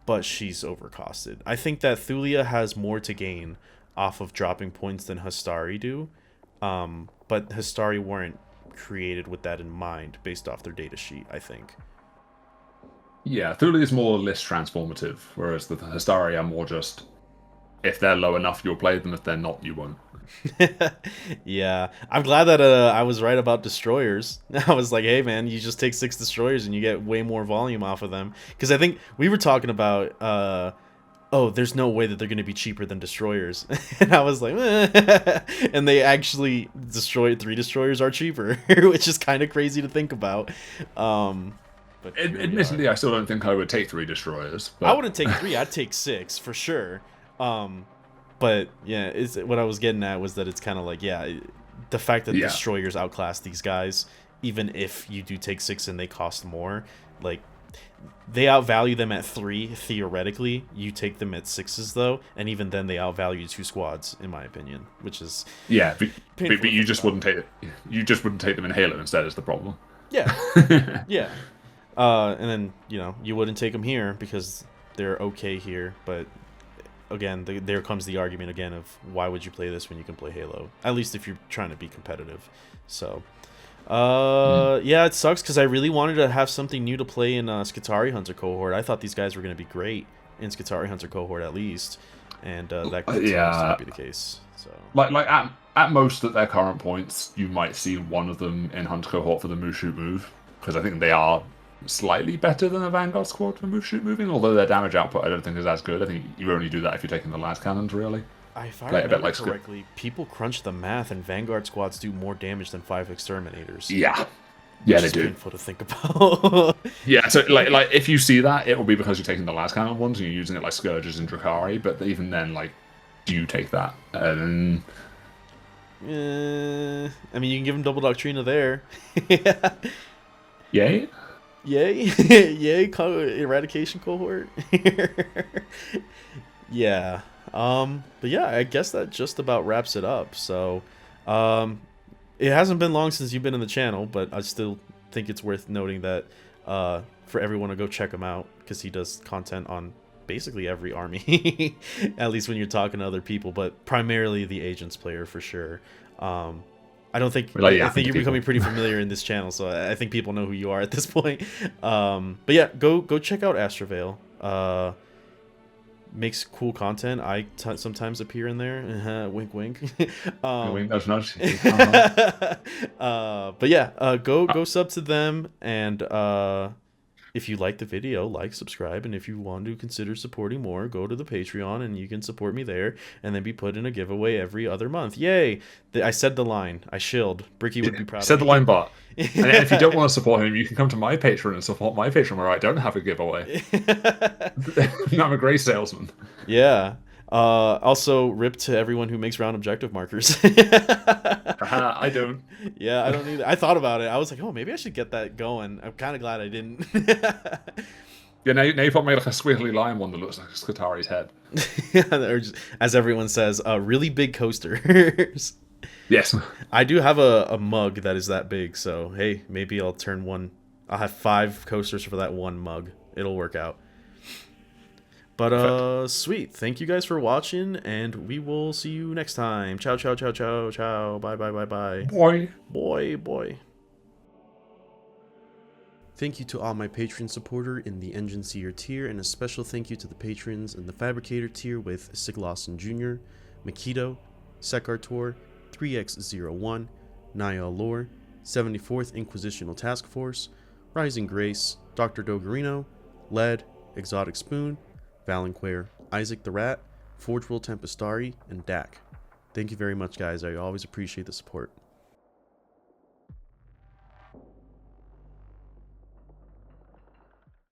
but she's overcosted. I think that Thulia has more to gain off of dropping points than Hastari do. But Hastari weren't created with that in mind based off their data sheet, I think. Yeah, Thule is more list transformative, whereas the Hastari are more just, if they're low enough, you'll play them. If they're not, you won't. Yeah, I'm glad that I was right about destroyers. I was like, hey man, you just take 6 destroyers and you get way more volume off of them. Because I think we were talking about, oh, there's no way that they're going to be cheaper than destroyers. And I was like, and they actually 3 destroyers are cheaper, which is kind of crazy to think about. But Admittedly, I still don't think I would take 3 destroyers. But... I wouldn't take 3. I'd take 6 for sure. But yeah, what I was getting at was that it's kind of like, yeah, the fact that destroyers outclass these guys, even if you do take 6 and they cost more, like they outvalue them at 3 theoretically. You take them at 6s though, and even then they outvalue 2 squads in my opinion, which is but you just wouldn't take it. You just wouldn't take them in Halo instead is the problem. Yeah, yeah. And then you wouldn't take them here because they're okay here, but again, there comes the argument again of why would you play this when you can play Halo? At least if you're trying to be competitive. So, yeah, it sucks because I really wanted to have something new to play in Skitarii Hunter Cohort. I thought these guys were going to be great in Skitarii Hunter Cohort at least, and that continues to not be the case. So, like at most at their current points, you might see one of them in Hunter Cohort for the move shoot move, because I think they are slightly better than a Vanguard squad for move shoot moving, although their damage output I don't think is as good. I think you only do that if you're taking the last cannons, really. If I remember correctly, people crunch the math and Vanguard squads do more damage than 5 Exterminators. Yeah, they do. Painful to think about. Yeah, so like if you see that, it will be because you're taking the last cannon ones and you're using it like Scourges and Drakari, but even then, like, do you take that? I mean, you can give them double Doctrina there. Yay? Yay. Yay, Eradication Cohort. Yeah. But yeah, I guess that just about wraps it up. So, it hasn't been long since you've been in the channel, but I still think it's worth noting that for everyone to go check him out, because he does content on basically every army, at least when you're talking to other people, but primarily the Agents player for sure. I don't think I think you're becoming pretty familiar in this channel, so I think people know who you are at this point. But yeah, go check out Astravale. Makes cool content. I sometimes appear in there. Wink, wink. Wink, nudge, nudge. But yeah, go sub to them, and if you like the video, like, subscribe, and if you want to consider supporting more, go to the Patreon and you can support me there, and then be put in a giveaway every other month. Yay! I said the line. I shilled. Bricky would be proud of me. Said the line, but and if you don't want to support him, you can come to my Patreon and support my Patreon where I don't have a giveaway. I'm a great salesman. Yeah. Also, rip to everyone who makes round objective markers. I don't. Yeah, I don't either. I thought about it. I was like, oh, maybe I should get that going. I'm kind of glad I didn't. Yeah, now you've got me like a squiggly line one that looks like Skitari's head. Or just, as everyone says, really big coasters. Yes. I do have a mug that is that big, so hey, maybe I'll turn one. I'll have 5 coasters for that one mug. It'll work out. But sweet. Thank you guys for watching, and we will see you next time. Ciao, ciao, ciao, ciao, ciao. Bye, bye, bye, bye. Boy. Boy, boy. Thank you to all my Patreon supporter in the Engine Seer tier, and a special thank you to the patrons in the Fabricator tier with Sig Lawson Jr., Makito, Sekartor, 3x01, Niall Lore, 74th Inquisitional Task Force, Rising Grace, Dr. Doggerino, Lead, Exotic Spoon, Valenquer, Isaac the Rat, Forge Will Tempestari, and Dak. Thank you very much, guys. I always appreciate the support.